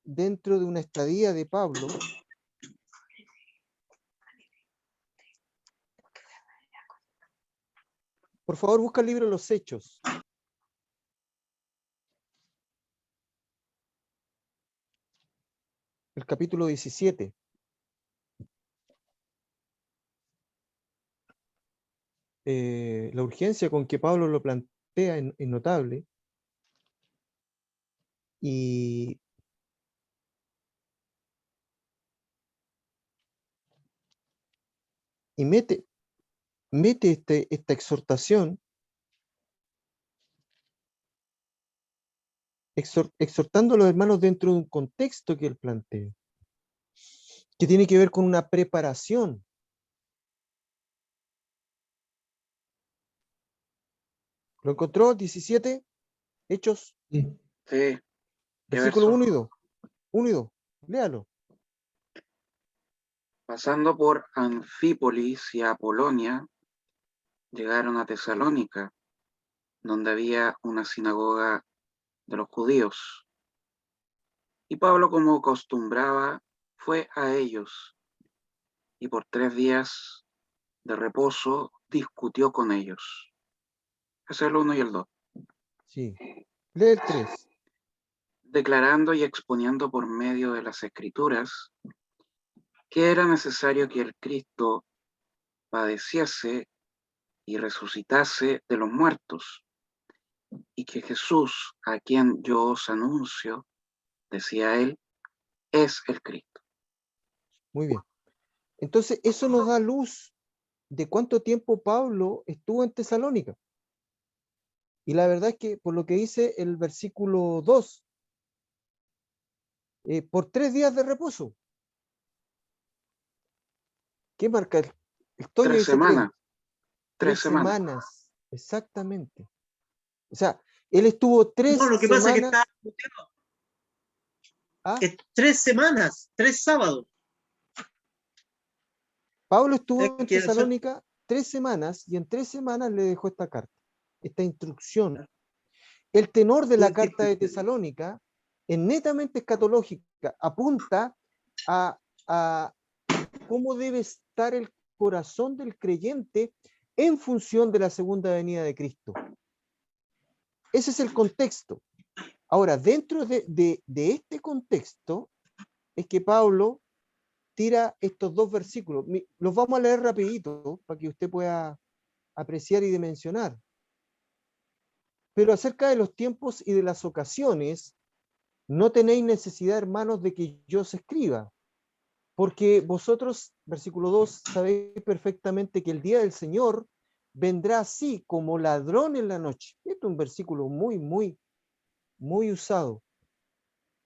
dentro de una estadía de Pablo Por favor, busca el libro de los Hechos. El capítulo 17. La urgencia con que Pablo lo plantea es notable. Y mete esta exhortación, exhortando a los hermanos dentro de un contexto que él plantea, que tiene que ver con una preparación. ¿Lo encontró? 17, Hechos, Sí. Sí, ¿qué versículo verso? 1 y 2. 1 y 2. Léalo. Pasando por Anfípolis y Apolonia, llegaron a Tesalónica, donde había una sinagoga de los judíos. Y Pablo, como acostumbraba, fue a ellos, y por 3 días de reposo discutió con ellos. Ese es el 1 y el 2. Sí. Lee el 3. Declarando y exponiendo por medio de las Escrituras que era necesario que el Cristo padeciese y resucitase de los muertos, y que Jesús, a quien yo os anuncio, decía él, es el Cristo. Muy bien. Entonces, eso nos da luz de cuánto tiempo Pablo estuvo en Tesalónica. Y la verdad es que, por lo que dice el versículo 2, por 3 días de reposo. ¿Qué marca? El Toño 3 dice semanas. 3 3 semanas. semanas. Exactamente. O sea, él estuvo 3 No, lo que pasa es que semanas. ¿Ah? 3 semanas, 3 sábados. Pablo estuvo en Que hacer- Tesalónica 3 semanas y en 3 semanas le dejó esta carta, esta instrucción. El tenor de la carta de Tesalónica es netamente escatológica, apunta a cómo debe estar el corazón del creyente en función de la segunda venida de Cristo. Ese es el contexto. Ahora, dentro de este contexto es que Pablo tira estos 2 versículos. Los vamos a leer rapidito para que usted pueda apreciar y dimensionar. Pero acerca de los tiempos y de las ocasiones, no tenéis necesidad, hermanos, de que yo os escriba, porque vosotros, versículo 2, sabéis perfectamente que el día del Señor vendrá así como ladrón en la noche. Este es un versículo muy, muy, muy usado.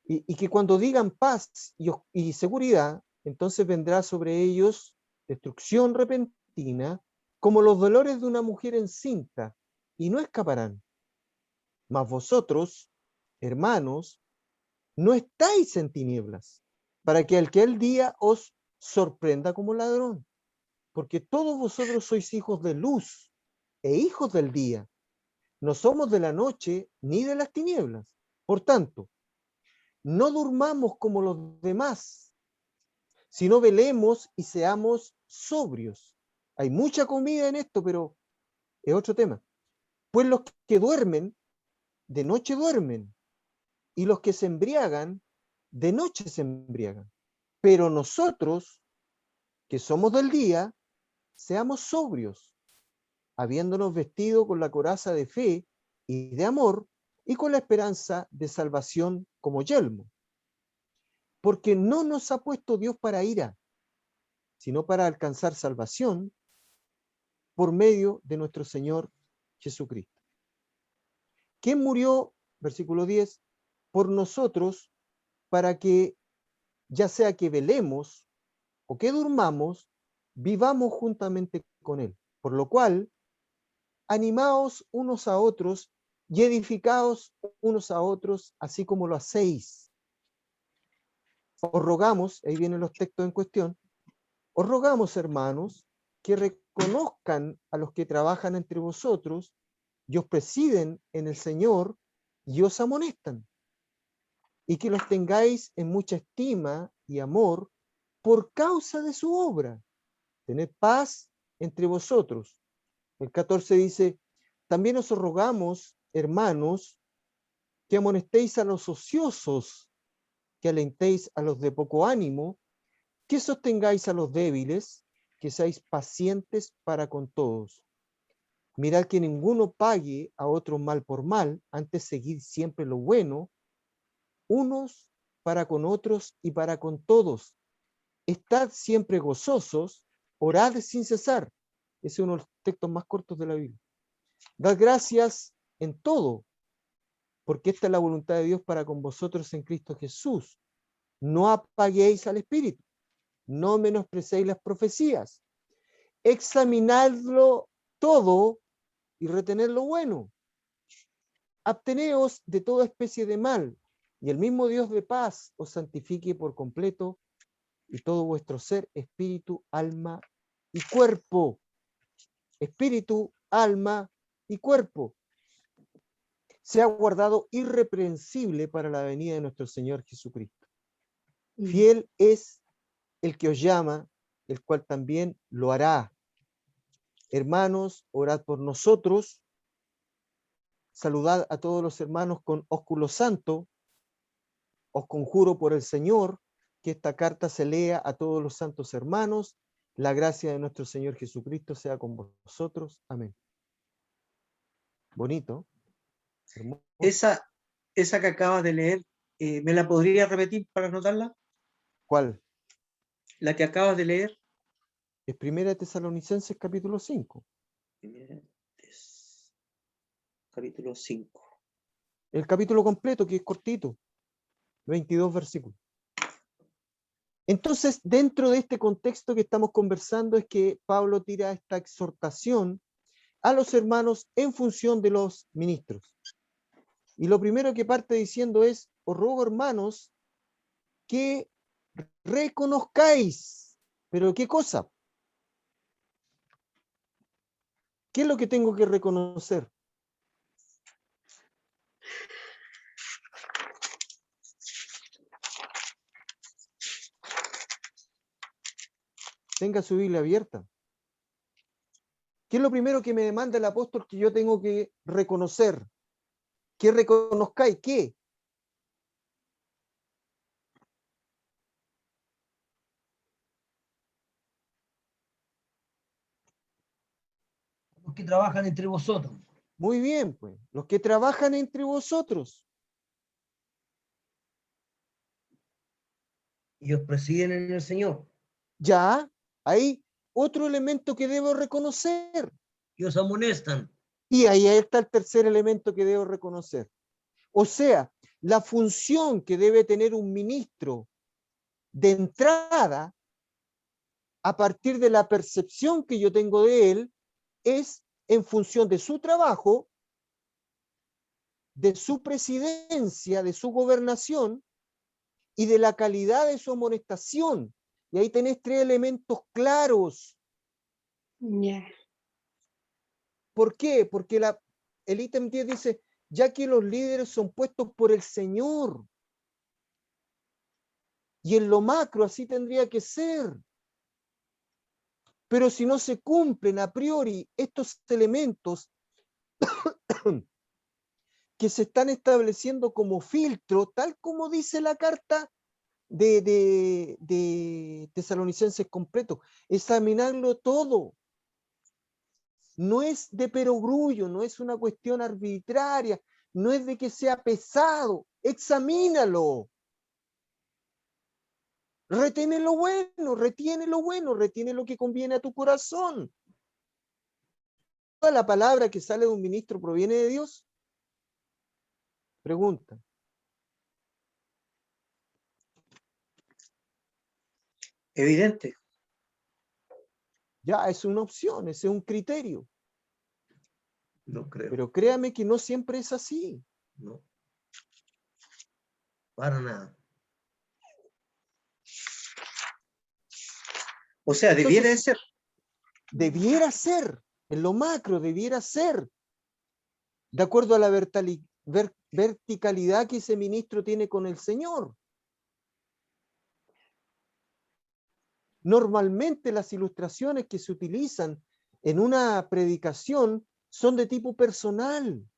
Y que cuando digan paz y seguridad, entonces vendrá sobre ellos destrucción repentina, como los dolores de una mujer encinta, y no escaparán. Mas vosotros, hermanos, no estáis en tinieblas, para que aquel día os sorprenda como ladrón, porque todos vosotros sois hijos de luz e hijos del día. No somos de la noche ni de las tinieblas. Por tanto, no durmamos como los demás, sino velemos y seamos sobrios. Hay mucha comida en esto, pero es otro tema. Pues los que duermen, de noche duermen, y los que se embriagan, de noche se embriagan. Pero nosotros, que somos del día, seamos sobrios, habiéndonos vestido con la coraza de fe y de amor, y con la esperanza de salvación como yelmo. Porque no nos ha puesto Dios para ira, sino para alcanzar salvación por medio de nuestro Señor Jesucristo. ¿Quién murió, versículo 10, por nosotros para que, ya sea que velemos o que durmamos, vivamos juntamente con Él? Por lo cual, animaos unos a otros y edificaos unos a otros, así como lo hacéis. Os rogamos, ahí vienen los textos en cuestión, os rogamos, hermanos, que reconozcan a los que trabajan entre vosotros y os presiden en el Señor y os amonestan, y que los tengáis en mucha estima y amor por causa de su obra. Tened paz entre vosotros. El 14 dice, también os rogamos, hermanos, que amonestéis a los ociosos, que alentéis a los de poco ánimo, que sostengáis a los débiles, que seáis pacientes para con todos. Mirad que ninguno pague a otro mal por mal, antes seguid siempre lo bueno, unos para con otros y para con todos. Estad siempre gozosos, orad sin cesar. Ese es uno de los textos más cortos de la Biblia. Dad gracias en todo, porque esta es la voluntad de Dios para con vosotros en Cristo Jesús. No apaguéis al Espíritu, no menosprecéis las profecías. Examinadlo todo y retened lo bueno. Absteneos de toda especie de mal, y el mismo Dios de paz os santifique por completo, y todo vuestro ser, espíritu, alma y cuerpo. Espíritu, alma y cuerpo sea guardado irreprensible para la venida de nuestro Señor Jesucristo. Fiel es el que os llama, el cual también lo hará. Hermanos, orad por nosotros. Saludad a todos los hermanos con ósculo santo. Os conjuro por el Señor que esta carta se lea a todos los santos hermanos. La gracia de nuestro Señor Jesucristo sea con vosotros. Amén. Bonito. Hermoso. Esa que acabas de leer, ¿me la podría repetir para anotarla? ¿Cuál? La que acabas de leer. Es 1 Tesalonicenses capítulo 5. Capítulo 5. El capítulo completo, que es cortito. 22 versículos. Entonces, dentro de este contexto que estamos conversando es que Pablo tira esta exhortación a los hermanos en función de los ministros. Y lo primero que parte diciendo es, os ruego, hermanos, que reconozcáis. ¿Pero qué cosa? ¿Qué es lo que tengo que reconocer? Tenga su Biblia abierta. ¿Qué es lo primero que me demanda el apóstol que yo tengo que reconocer? Que reconozcáis, ¿qué? Los que trabajan entre vosotros. Muy bien, pues, los que trabajan entre vosotros. Y os presiden en el Señor. Ya, hay otro elemento que debo reconocer. Y os amonestan. Y ahí está el tercer elemento que debo reconocer. O sea, la función que debe tener un ministro de entrada, a partir de la percepción que yo tengo de él, es en función de su trabajo, de su presidencia, de su gobernación y de la calidad de su amonestación. Y ahí tenés tres elementos claros. Ya. ¿Por qué? Porque el ítem 10 dice, ya que los líderes son puestos por el Señor. Y en lo macro así tendría que ser. Pero si no se cumplen a priori estos elementos que se están estableciendo como filtro, tal como dice la carta de Tesalonicenses completo, examinarlo todo. No es de perogrullo, no es una cuestión arbitraria, no es de que sea pesado, examínalo. Retiene lo bueno, retiene lo que conviene a tu corazón. ¿Toda la palabra que sale de un ministro proviene de Dios? Pregunta. Evidente. Ya, es una opción, ese es un criterio. No creo. Pero créame que no siempre es así. No. Para nada. O sea, debiera de Entonces, ser. debiera ser, en lo macro, debiera ser, de acuerdo a la verticalidad que ese ministro tiene con el Señor. Normalmente las ilustraciones que se utilizan en una predicación son de tipo personal.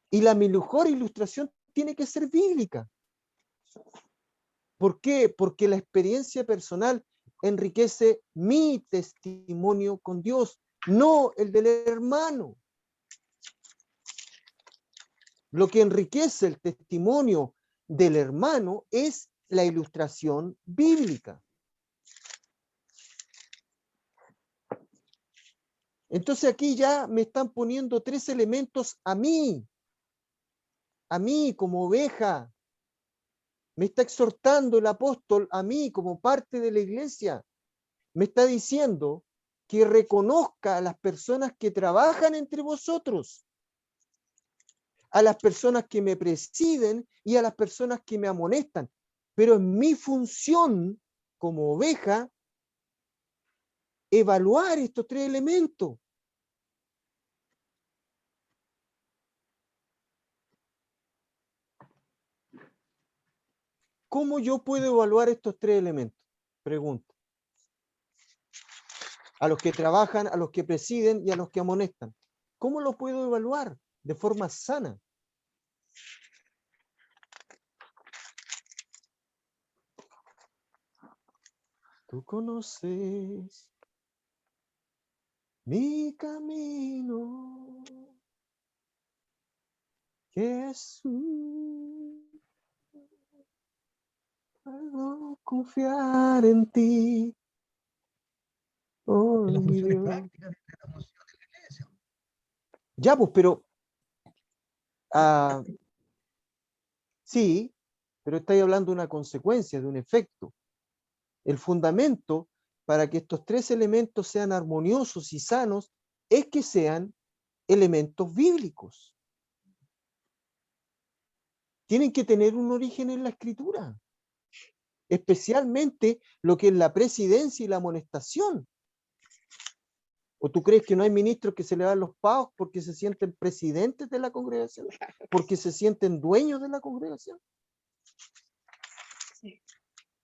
Y la mejor ilustración tiene que ser bíblica. ¿Por qué? Porque la experiencia personal enriquece mi testimonio con Dios, no el del hermano. Lo que enriquece el testimonio del hermano es la ilustración bíblica. Entonces aquí ya me están poniendo 3 elementos a mí como oveja. Me está exhortando el apóstol a mí como parte de la iglesia. Me está diciendo que reconozca a las personas que trabajan entre vosotros, a las personas que me presiden y a las personas que me amonestan. Pero en mi función como oveja, evaluar estos 3 elementos. ¿Cómo yo puedo evaluar estos 3 elementos? Pregunto. A los que trabajan, a los que presiden y a los que amonestan. ¿Cómo lo puedo evaluar de forma sana? Tú conoces mi camino, Jesús. Puedo confiar en ti. Oh, Es la mi función Dios. práctica de la función de la iglesia. Ya, pues, pero sí, pero estáis hablando de una consecuencia, de un efecto. El fundamento para que estos 3 elementos sean armoniosos y sanos es que sean elementos bíblicos. Tienen que tener un origen en la escritura, especialmente lo que es la presidencia y la amonestación. ¿O tú crees que no hay ministros que se le dan los pagos porque se sienten presidentes de la congregación? ¿Porque se sienten dueños de la congregación? Sí.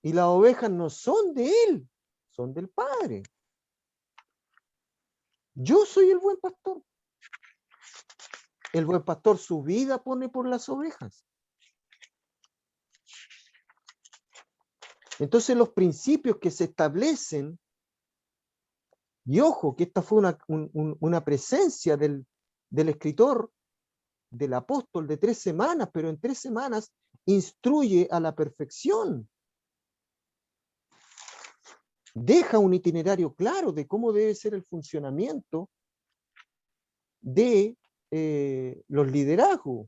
Y las ovejas no son de él, son del Padre. Yo soy el buen pastor. El buen pastor su vida pone por las ovejas. Entonces los principios que se establecen, y ojo, que esta fue una presencia del escritor, del apóstol de 3 semanas, pero en 3 semanas instruye a la perfección. Deja un itinerario claro de cómo debe ser el funcionamiento de los liderazgos.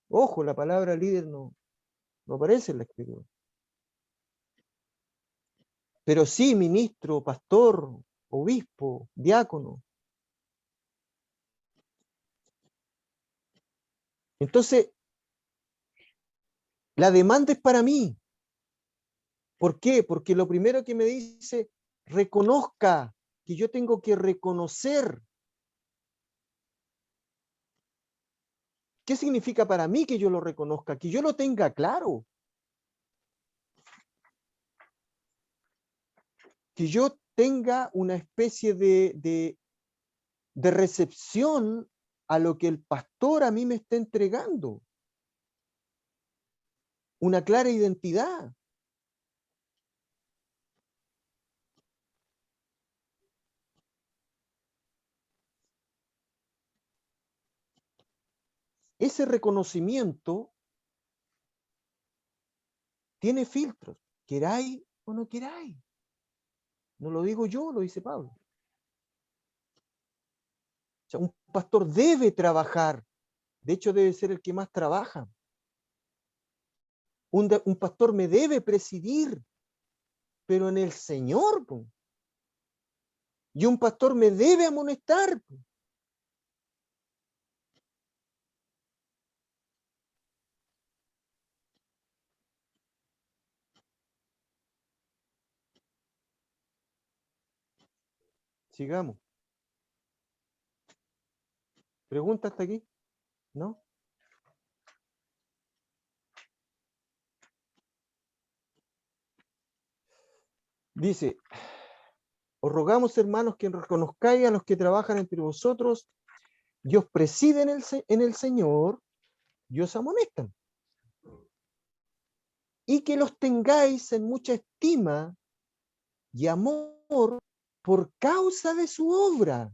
Ojo, la palabra líder no aparece en la escritura. Pero sí, ministro, pastor, obispo, diácono. Entonces, la demanda es para mí. ¿Por qué? Porque lo primero que me dice, reconozca, que yo tengo que reconocer. ¿Qué significa para mí que yo lo reconozca? Que yo lo tenga claro. Que yo tenga una especie de recepción a lo que el pastor a mí me está entregando. Una clara identidad. Ese reconocimiento tiene filtros, queráis o no queráis. No lo digo yo, lo dice Pablo. O sea, un pastor debe trabajar, de hecho debe ser el que más trabaja. Un pastor me debe presidir, pero en el Señor. Po. Y un pastor me debe amonestar. Po. Sigamos. ¿Pregunta hasta aquí? ¿No? Dice, os rogamos, hermanos, que reconozcáis a los que trabajan entre vosotros y os presiden en el Señor y os amonestan. Y que los tengáis en mucha estima y amor por causa de su obra.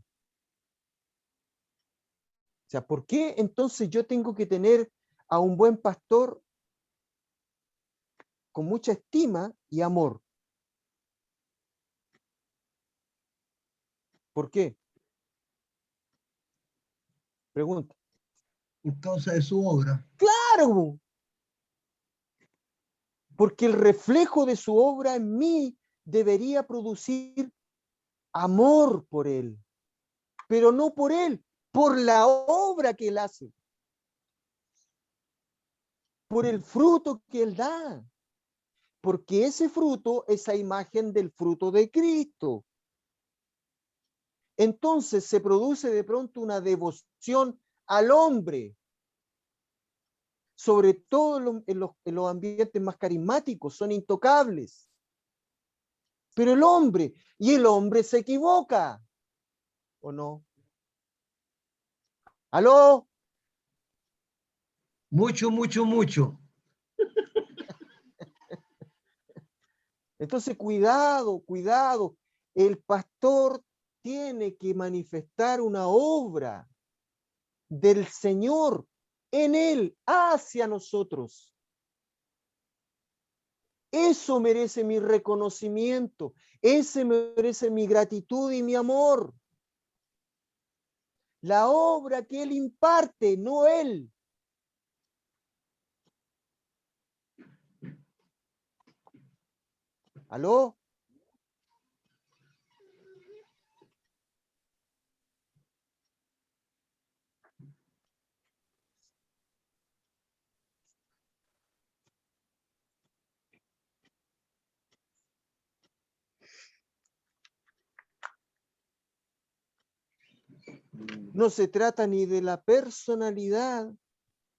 O sea, ¿por qué entonces yo tengo que tener a un buen pastor con mucha estima y amor? ¿Por qué? Pregunta. Por causa de su obra. ¡Claro! Porque el reflejo de su obra en mí debería producir amor por él, pero no por él, por la obra que él hace, por el fruto que él da, porque ese fruto es la imagen del fruto de Cristo. Entonces se produce de pronto una devoción al hombre, sobre todo en los ambientes más carismáticos, son intocables. Pero el hombre se equivoca, ¿o no? ¿Aló? Mucho, mucho, mucho. Entonces, cuidado, cuidado. El pastor tiene que manifestar una obra del Señor en él, hacia nosotros. Eso merece mi reconocimiento, ese merece mi gratitud y mi amor. La obra que él imparte, no él. ¿Aló? No se trata ni de la personalidad,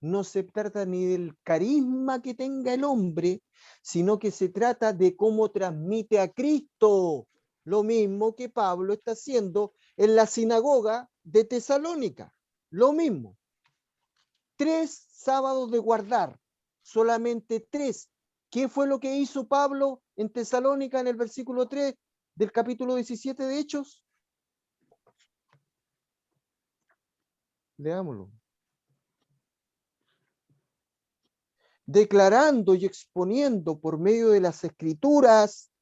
no se trata ni del carisma que tenga el hombre, sino que se trata de cómo transmite a Cristo. Lo mismo que Pablo está haciendo en la sinagoga de Tesalónica. Lo mismo. 3 sábados de guardar, solamente 3. ¿Qué fue lo que hizo Pablo en Tesalónica en el versículo 3 del capítulo 17 de Hechos? Leámoslo. Declarando y exponiendo por medio de las Escrituras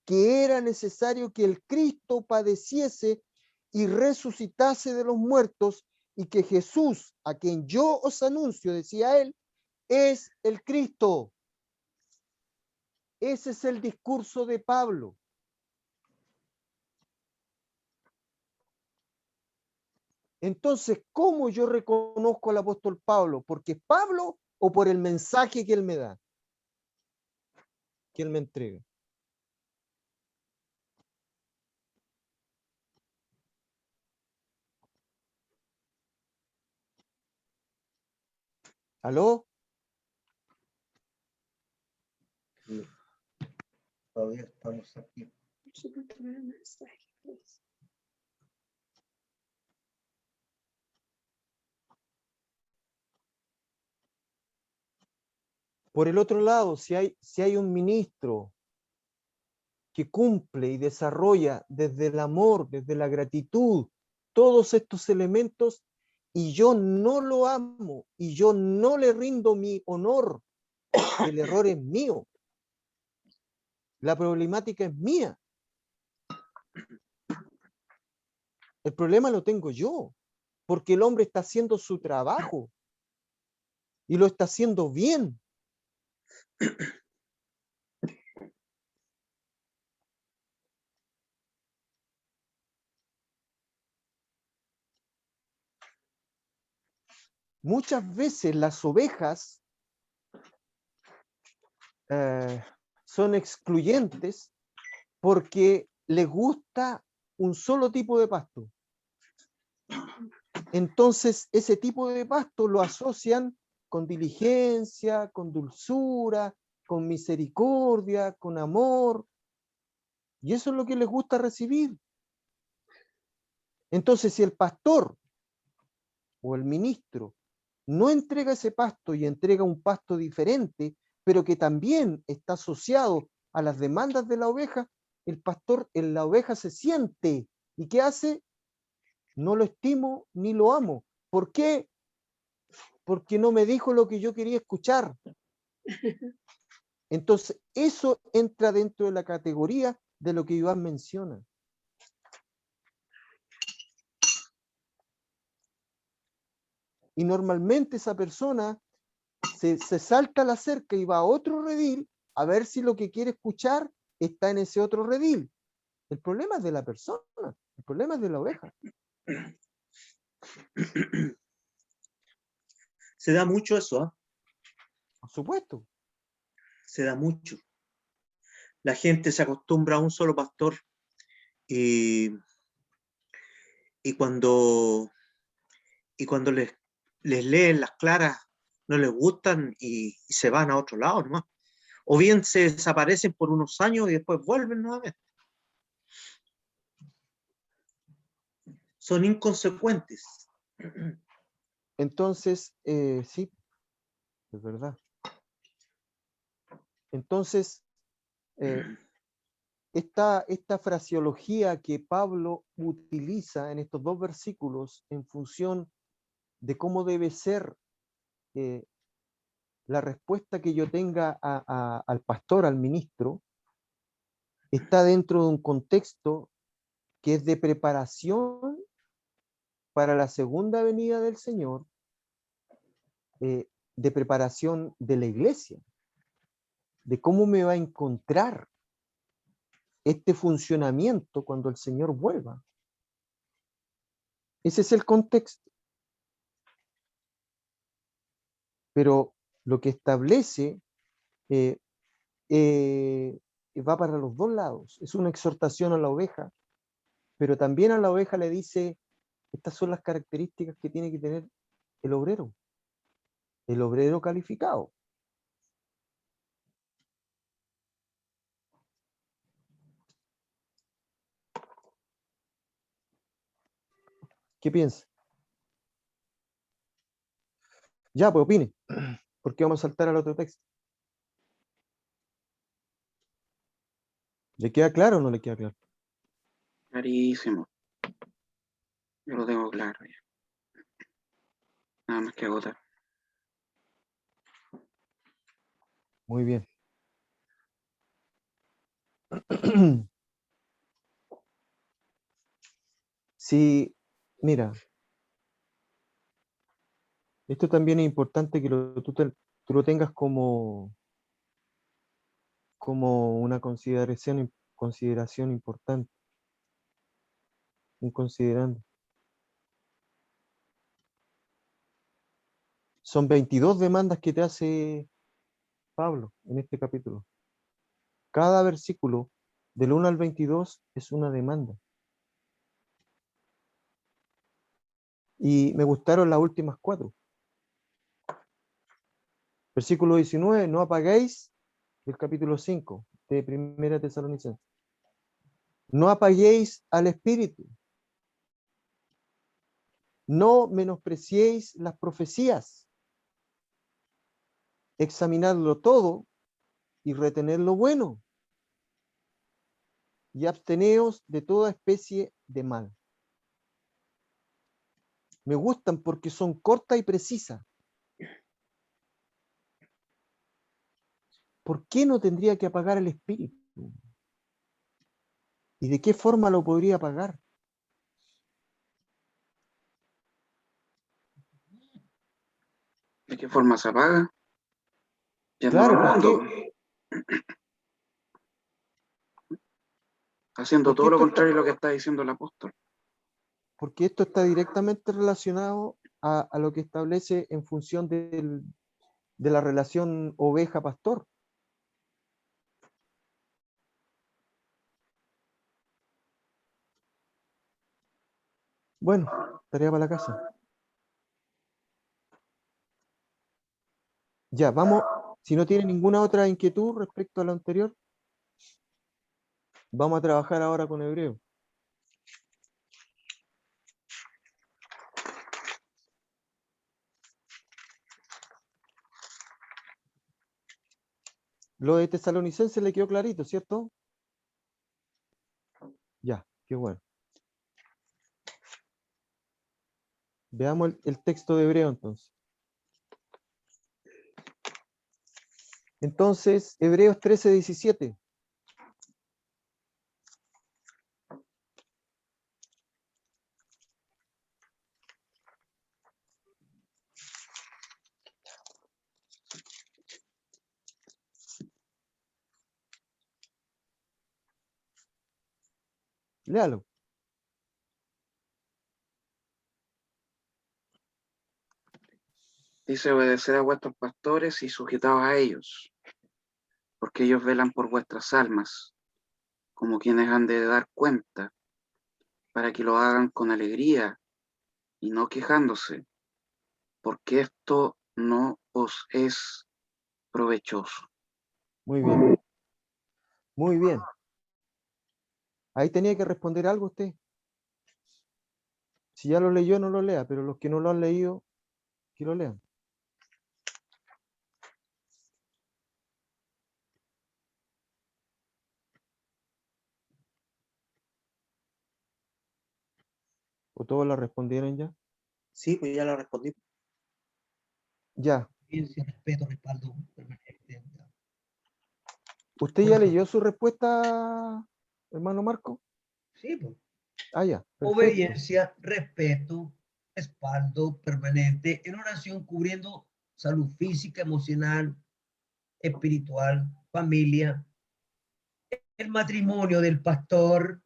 que era necesario que el Cristo padeciese y resucitase de los muertos, y que Jesús, a quien yo os anuncio, decía él, es el Cristo. Ese es el discurso de Pablo. Entonces, ¿cómo yo reconozco al apóstol Pablo? ¿Porque es Pablo o por el mensaje que él me da? Que él me entrega. ¿Aló? Todavía estamos aquí. Por el otro lado, si hay un ministro que cumple y desarrolla desde el amor, desde la gratitud, todos estos elementos, y yo no lo amo, y yo no le rindo mi honor, el error es mío. La problemática es mía. El problema lo tengo yo, porque el hombre está haciendo su trabajo y lo está haciendo bien. Muchas veces las ovejas son excluyentes porque les gusta un solo tipo de pasto. Entonces, ese tipo de pasto lo asocian con diligencia, con dulzura, con misericordia, con amor. Y eso es lo que les gusta recibir. Entonces, si el pastor o el ministro no entrega ese pasto y entrega un pasto diferente, pero que también está asociado a las demandas de la oveja, el pastor en la oveja se siente. ¿Y qué hace? No lo estimo ni lo amo. ¿Por qué? Porque no me dijo lo que yo quería escuchar. Entonces, eso entra dentro de la categoría de lo que Iván menciona. Y normalmente esa persona se salta la cerca y va a otro redil a ver si lo que quiere escuchar está en ese otro redil. El problema es de la persona, el problema es de la oveja. Se da mucho eso, ¿ah? Por supuesto. Se da mucho. La gente se acostumbra a un solo pastor y, y cuando, y cuando les leen las claras no les gustan y se van a otro lado nomás. O bien se desaparecen por unos años y después vuelven nuevamente. Son inconsecuentes. Entonces, sí, es verdad. Entonces, esta fraseología que Pablo utiliza en estos dos versículos en función de cómo debe ser la respuesta que yo tenga al pastor, al ministro, está dentro de un contexto que es de preparación para la segunda venida del Señor, de preparación de la iglesia, de cómo me va a encontrar este funcionamiento cuando el Señor vuelva. Ese es el contexto. Pero lo que establece va para los dos lados. Es una exhortación a la oveja, pero también a la oveja le dice, estas son las características que tiene que tener el obrero calificado. ¿Qué piensa? Ya, pues opine, porque vamos a saltar al otro texto. ¿Le queda claro o no le queda claro? Clarísimo. Yo lo tengo claro ya. Nada más que agotar. Muy bien. Sí, mira, esto también es importante que tú lo tengas como una consideración importante, un considerando. Son 22 demandas que te hace Pablo en este capítulo. Cada versículo del 1 al 22 es una demanda. Y me gustaron las últimas 4. Versículo 19, no apaguéis, del capítulo 5 de 1 Tesalonicenses. No apaguéis al espíritu. No menospreciéis las profecías. Examinadlo todo y retened lo bueno. Y absteneos de toda especie de mal. Me gustan porque son cortas y precisas. ¿Por qué no tendría que apagar el espíritu? ¿Y de qué forma lo podría apagar? ¿De qué forma se apaga? Yendo Claro, al mundo, haciendo porque todo lo contrario a lo que está diciendo el apóstol. porque esto está directamente relacionado a lo que establece en función de la relación oveja-pastor. Bueno, tarea para la casa. Ya, vamos. Si no tiene ninguna otra inquietud respecto a lo anterior, vamos a trabajar ahora con Hebreo. Lo de Tesalonicenses le quedó clarito, ¿cierto? Ya, qué bueno. Veamos el texto de Hebreo entonces. Entonces, Hebreos 13:17. Léalo. Dice: obedecer a vuestros pastores y sujetaos a ellos, porque ellos velan por vuestras almas, como quienes han de dar cuenta, para que lo hagan con alegría y no quejándose, porque esto no os es provechoso. Muy bien. Muy bien. Ahí tenía que responder algo usted. Si ya lo leyó, no lo lea, pero los que no lo han leído, que lo lean. ¿O todos la respondieron ya? Sí, pues ya la respondí. Ya. Ciencia, respeto, respaldo permanente. ¿Usted ya leyó su respuesta, hermano Marco? Sí, pues. Ah, ya. Perfecto. Obediencia, respeto, respaldo permanente en oración cubriendo salud física, emocional, espiritual, familia, el matrimonio del pastor,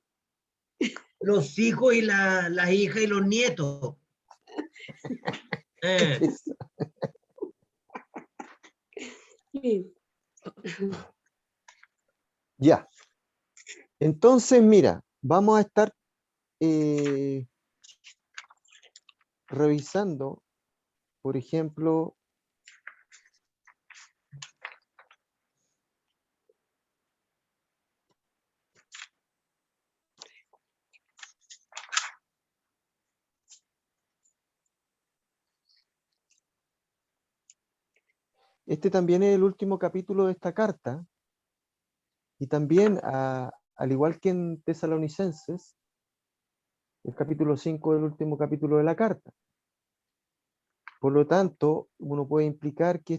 los hijos y las hijas y los nietos. Sí. Ya. Entonces, mira, vamos a estar revisando, por ejemplo, este también es el último capítulo de esta carta, y también, al igual que en Tesalonicenses, el capítulo 5 es el último capítulo de la carta. Por lo tanto, uno puede implicar que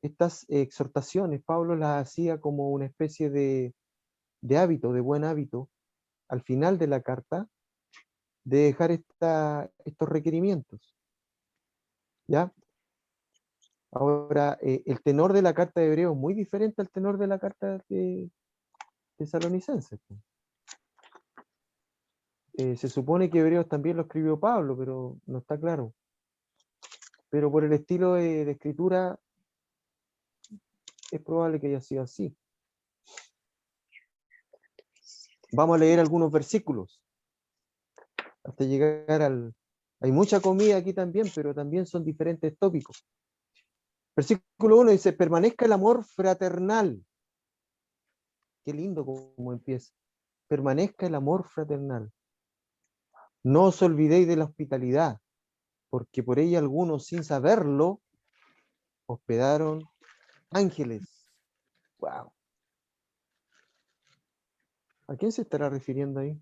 estas exhortaciones, Pablo las hacía como una especie de hábito, de buen hábito, al final de la carta, de dejar estos requerimientos. ¿Ya? Ahora, el tenor de la carta de Hebreos es muy diferente al tenor de la carta de Tesalonicenses. Se supone que Hebreos también lo escribió Pablo, pero no está claro. Pero por el estilo de escritura, es probable que haya sido así. Vamos a leer algunos versículos hasta llegar al... Hay mucha comida aquí también, pero también son diferentes tópicos. Versículo 1 dice: permanezca el amor fraternal. Qué lindo como empieza. Permanezca el amor fraternal. No os olvidéis de la hospitalidad, porque por ella algunos, sin saberlo, hospedaron ángeles. Wow. ¿A quién se estará refiriendo ahí?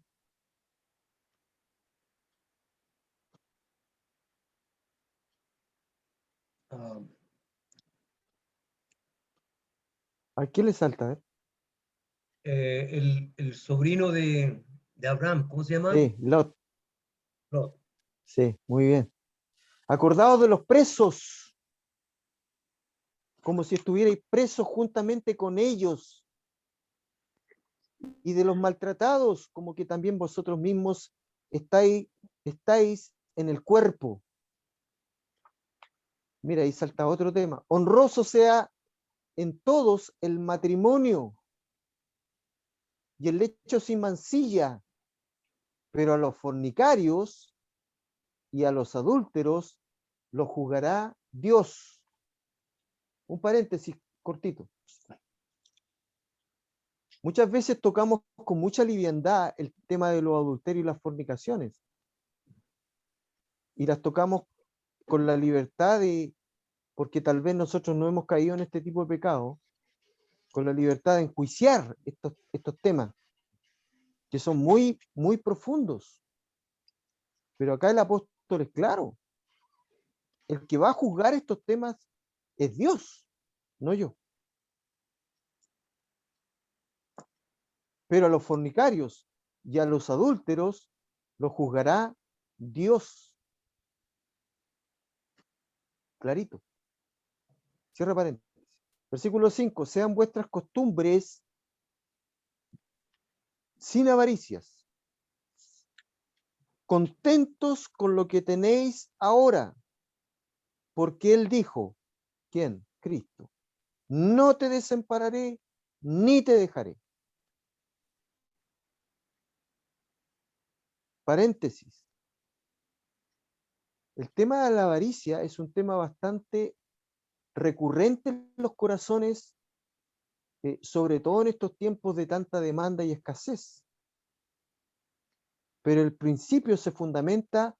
¿A quién le salta? A ver. El sobrino de Abraham, ¿cómo se llama? Sí, Lot. Lot. Sí, muy bien. Acordaos de los presos, como si estuvierais presos juntamente con ellos, y de los maltratados, como que también vosotros mismos estáis en el cuerpo. Mira, ahí salta otro tema. Honroso sea en todos el matrimonio y el lecho sin mancilla, pero a los fornicarios y a los adúlteros los juzgará Dios. Un paréntesis cortito. Muchas veces tocamos con mucha liviandad el tema de los adulterios y las fornicaciones. Y las tocamos con la libertad de, porque tal vez nosotros no hemos caído en este tipo de pecado, con la libertad de enjuiciar estos temas, que son muy, muy profundos. Pero acá el apóstol es claro. El que va a juzgar estos temas es Dios, no yo. Pero a los fornicarios y a los adúlteros los juzgará Dios. Clarito. Cierra paréntesis. Versículo 5. Sean vuestras costumbres sin avaricias, contentos con lo que tenéis ahora, porque Él dijo, ¿quién? Cristo. No te desampararé ni te dejaré. Paréntesis. El tema de la avaricia es un tema bastante recurrente en los corazones, sobre todo en estos tiempos de tanta demanda y escasez. Pero el principio se fundamenta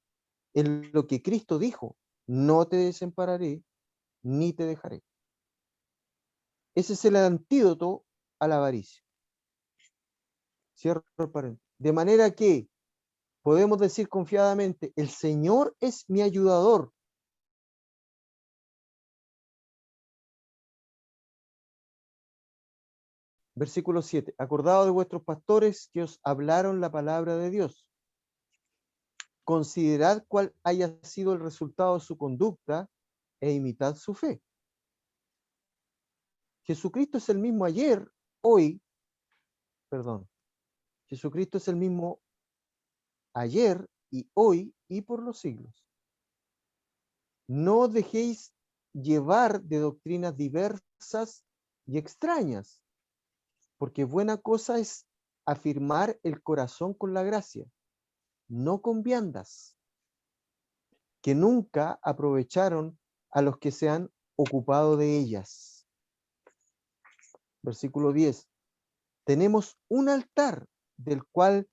en lo que Cristo dijo, no te desampararé ni te dejaré. Ese es el antídoto a la avaricia. Cierro el paréntesis. De manera que podemos decir confiadamente, el Señor es mi ayudador. Versículo 7. Acordado de vuestros pastores que os hablaron la palabra de Dios. Considerad cuál haya sido el resultado de su conducta e imitad su fe. Jesucristo es el mismo ayer, hoy, perdón. Jesucristo es el mismo ayer y hoy y por los siglos. No os dejéis llevar de doctrinas diversas y extrañas, porque buena cosa es afirmar el corazón con la gracia, no con viandas, que nunca aprovecharon a los que se han ocupado de ellas. Versículo 10. Tenemos un altar del cual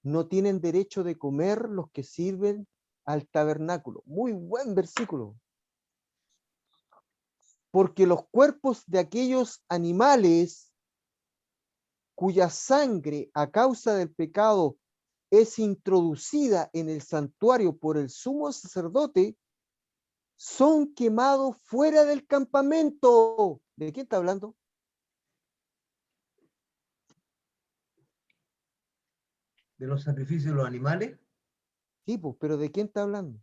no tienen derecho de comer los que sirven al tabernáculo. Muy buen versículo. Porque los cuerpos de aquellos animales cuya sangre a causa del pecado es introducida en el santuario por el sumo sacerdote, son quemados fuera del campamento. ¿De quién está hablando? De los sacrificios de los animales, Sí, pues, pero ¿de quién está hablando?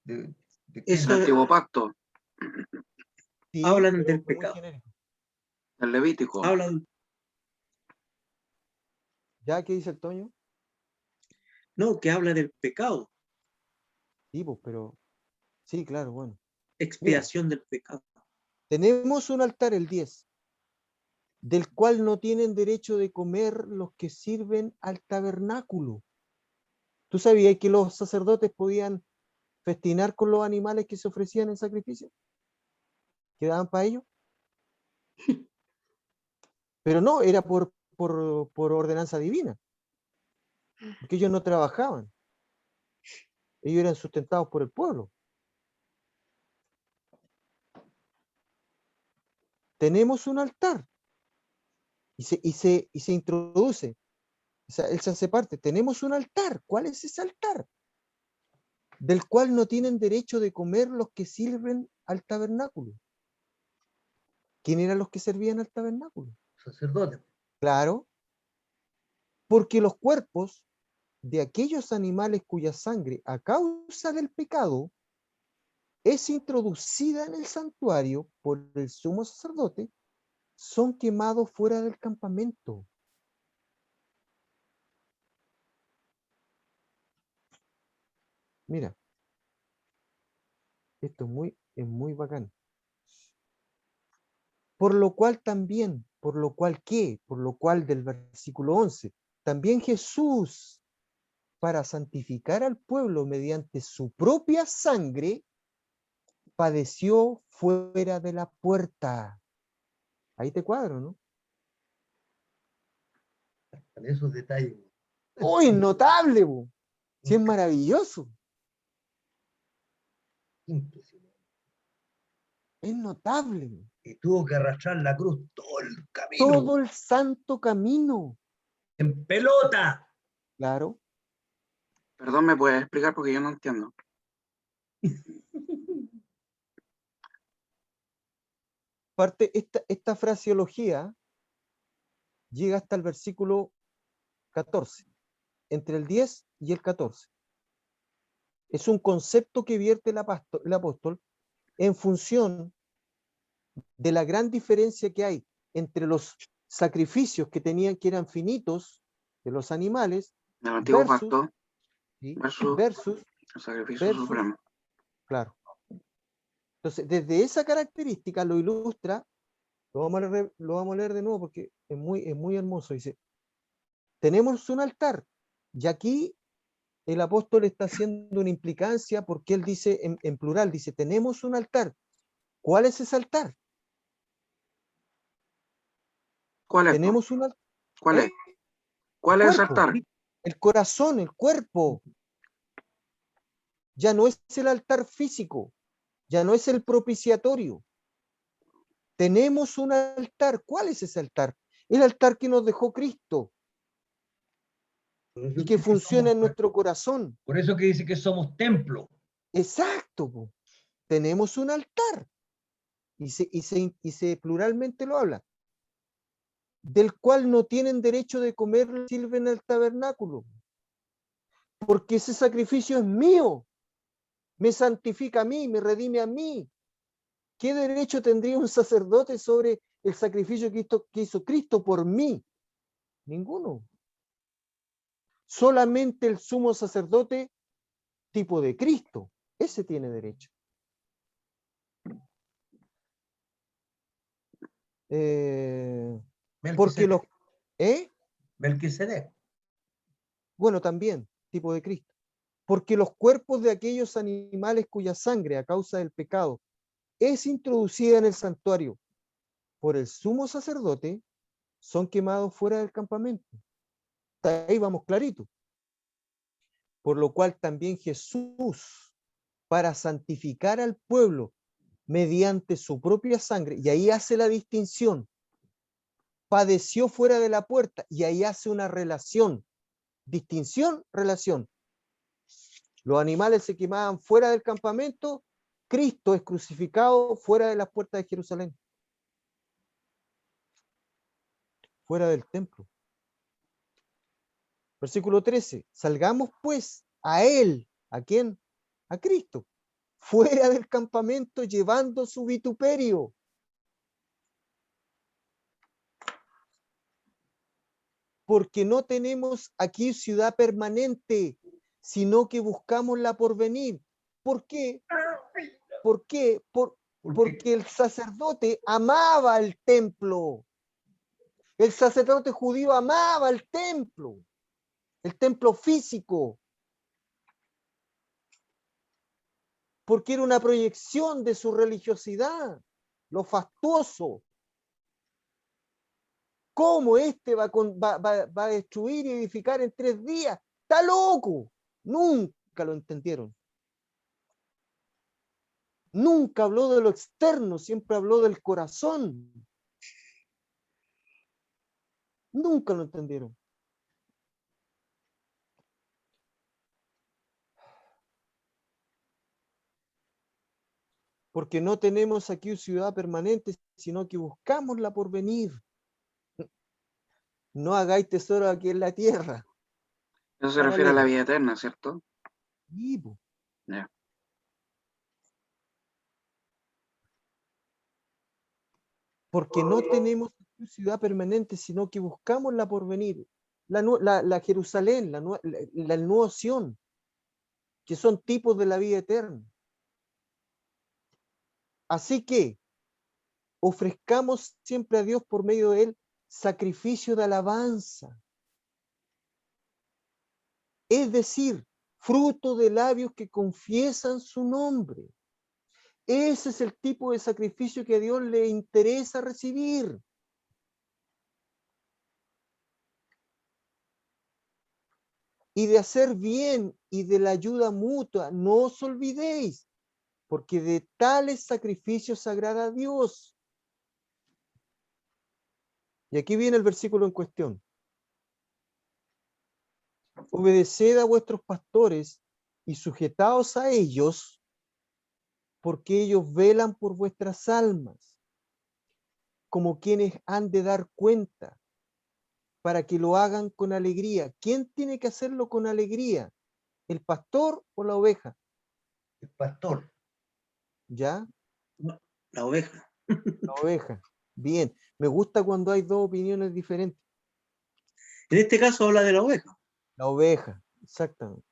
de quién? Eso El antiguo pacto, Sí, hablan pero del muy pecado. genérico. el Levítico. Hablan, ¿Ya qué dice el Toño? no, que habla del pecado, Sí, pues, pero sí, claro, bueno. expiación del pecado. Tenemos un altar, el 10, del cual no tienen derecho de comer los que sirven al tabernáculo. ¿Tú sabías que los sacerdotes podían festinar con los animales que se ofrecían en sacrificio? ¿Que daban para ellos? Pero no, era por ordenanza divina, porque ellos no trabajaban. Ellos eran sustentados por el pueblo. Tenemos un altar y se introduce. O sea, él se hace parte. Tenemos un altar. ¿Cuál es ese altar? Del cual no tienen derecho de comer los que sirven al tabernáculo. ¿Quién eran los que servían al tabernáculo? sacerdotes. Claro, porque los cuerpos de aquellos animales cuya sangre a causa del pecado es introducida en el santuario por el sumo sacerdote, son quemados fuera del campamento. Mira, esto es muy bacán. Por lo cual también, por lo cual ¿qué? Por lo cual del versículo 11, también Jesús, para santificar al pueblo mediante su propia sangre, padeció fuera de la puerta. Ahí te cuadro, ¿no? En esos detalles. ¡Uy, notable! Bo! Sí, es maravilloso. Impresionante. Es notable. Y tuvo que arrastrar la cruz todo el camino. Todo el santo camino. En pelota. Claro. Perdón, ¿me puedes explicar? Porque yo no entiendo. Parte, esta fraseología llega hasta el versículo 14, entre el 10 y el 14. Es un concepto que vierte el apóstol en función de la gran diferencia que hay entre los sacrificios que eran finitos de los animales Del antiguo versus, pacto ¿sí? versus versus, el sacrificio supremo. claro. Entonces, desde esa característica lo ilustra, lo vamos a leer de nuevo porque es muy hermoso. Dice, tenemos un altar, y aquí el apóstol está haciendo una implicancia porque él dice en plural, dice, tenemos un altar. ¿Cuál es ese altar? ¿Cuál es? Tenemos un altar. ¿Cuál es? ¿Cuál es ese Cuerpo, altar? el corazón, el cuerpo. Ya no es el altar físico, ya no es el propiciatorio. Tenemos un altar. ¿Cuál es ese altar? El altar que nos dejó Cristo y que funciona en nuestro corazón. Por eso que dice que somos templo. Exacto. Po. Tenemos un altar. Y se pluralmente lo habla. Del cual no tienen derecho de comer, sirven el tabernáculo. Porque ese sacrificio es mío. Me santifica a mí, me redime a mí. ¿Qué derecho tendría un sacerdote sobre el sacrificio que hizo Cristo por mí? Ninguno. Solamente el sumo sacerdote tipo de Cristo. Ese tiene derecho. Porque los... Melquisedec. Bueno, también, tipo de Cristo. Porque los cuerpos de aquellos animales cuya sangre, a causa del pecado, es introducida en el santuario por el sumo sacerdote, son quemados fuera del campamento. Hasta ahí vamos clarito. Por lo cual también Jesús, para santificar al pueblo mediante su propia sangre, y ahí hace la distinción, padeció fuera de la puerta, y ahí hace una relación, distinción, relación. Los animales se quemaban fuera del campamento, Cristo es crucificado fuera de las puertas de Jerusalén, fuera del templo. Versículo 13, salgamos pues a Él, ¿a quién? A Cristo, fuera del campamento llevando su vituperio. Porque no tenemos aquí ciudad permanente, sino que buscamos la porvenir. ¿Por qué? ¿Por qué? Porque el sacerdote amaba el templo. El sacerdote judío amaba el templo físico, porque era una proyección de su religiosidad, lo fastuoso. ¿Cómo este va a destruir y edificar en 3 días? ¡Está loco! Nunca lo entendieron. Nunca habló de lo externo, siempre habló del corazón. Nunca lo entendieron. Porque no tenemos aquí ciudad permanente, sino que buscamos la porvenir. No hagáis tesoro aquí en la tierra. Eso se refiere a la vida eterna, ¿cierto? Sí, po. Ya. Porque no tenemos ciudad permanente, sino que buscamos la porvenir. La Jerusalén, el nuevo Sión, que son tipos de la vida eterna. Así que ofrezcamos siempre a Dios por medio de él sacrificio de alabanza. es decir, fruto de labios que confiesan su nombre. Ese es el tipo de sacrificio que a Dios le interesa recibir. Y de hacer bien y de la ayuda mutua, no os olvidéis, porque de tales sacrificios agrada a Dios. Y aquí viene el versículo en cuestión. Obedeced a vuestros pastores y sujetaos a ellos, porque ellos velan por vuestras almas, como quienes han de dar cuenta, para que lo hagan con alegría. ¿Quién tiene que hacerlo con alegría? ¿El pastor o la oveja? El pastor. ¿Ya? La oveja. La oveja. Bien. Me gusta cuando hay dos opiniones diferentes. En este caso habla de la oveja. La oveja, exactamente.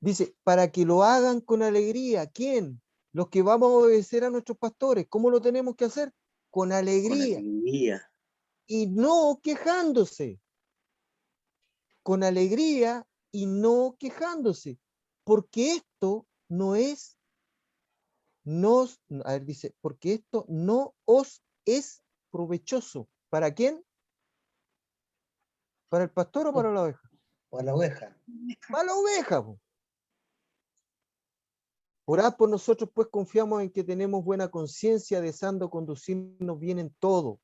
Dice, para que lo hagan con alegría. ¿Quién? Los que vamos a obedecer a nuestros pastores. ¿Cómo lo tenemos que hacer? Con Con alegría alegría. y no quejándose. Con alegría y no quejándose. Porque esto no es, a ver, dice, porque esto no os es provechoso. ¿Para quién? ¿Para el pastor o para la oveja? O a la oveja. Para la oveja. Po. Orad por nosotros, pues confiamos en que tenemos buena conciencia, deseando conducirnos bien en todo.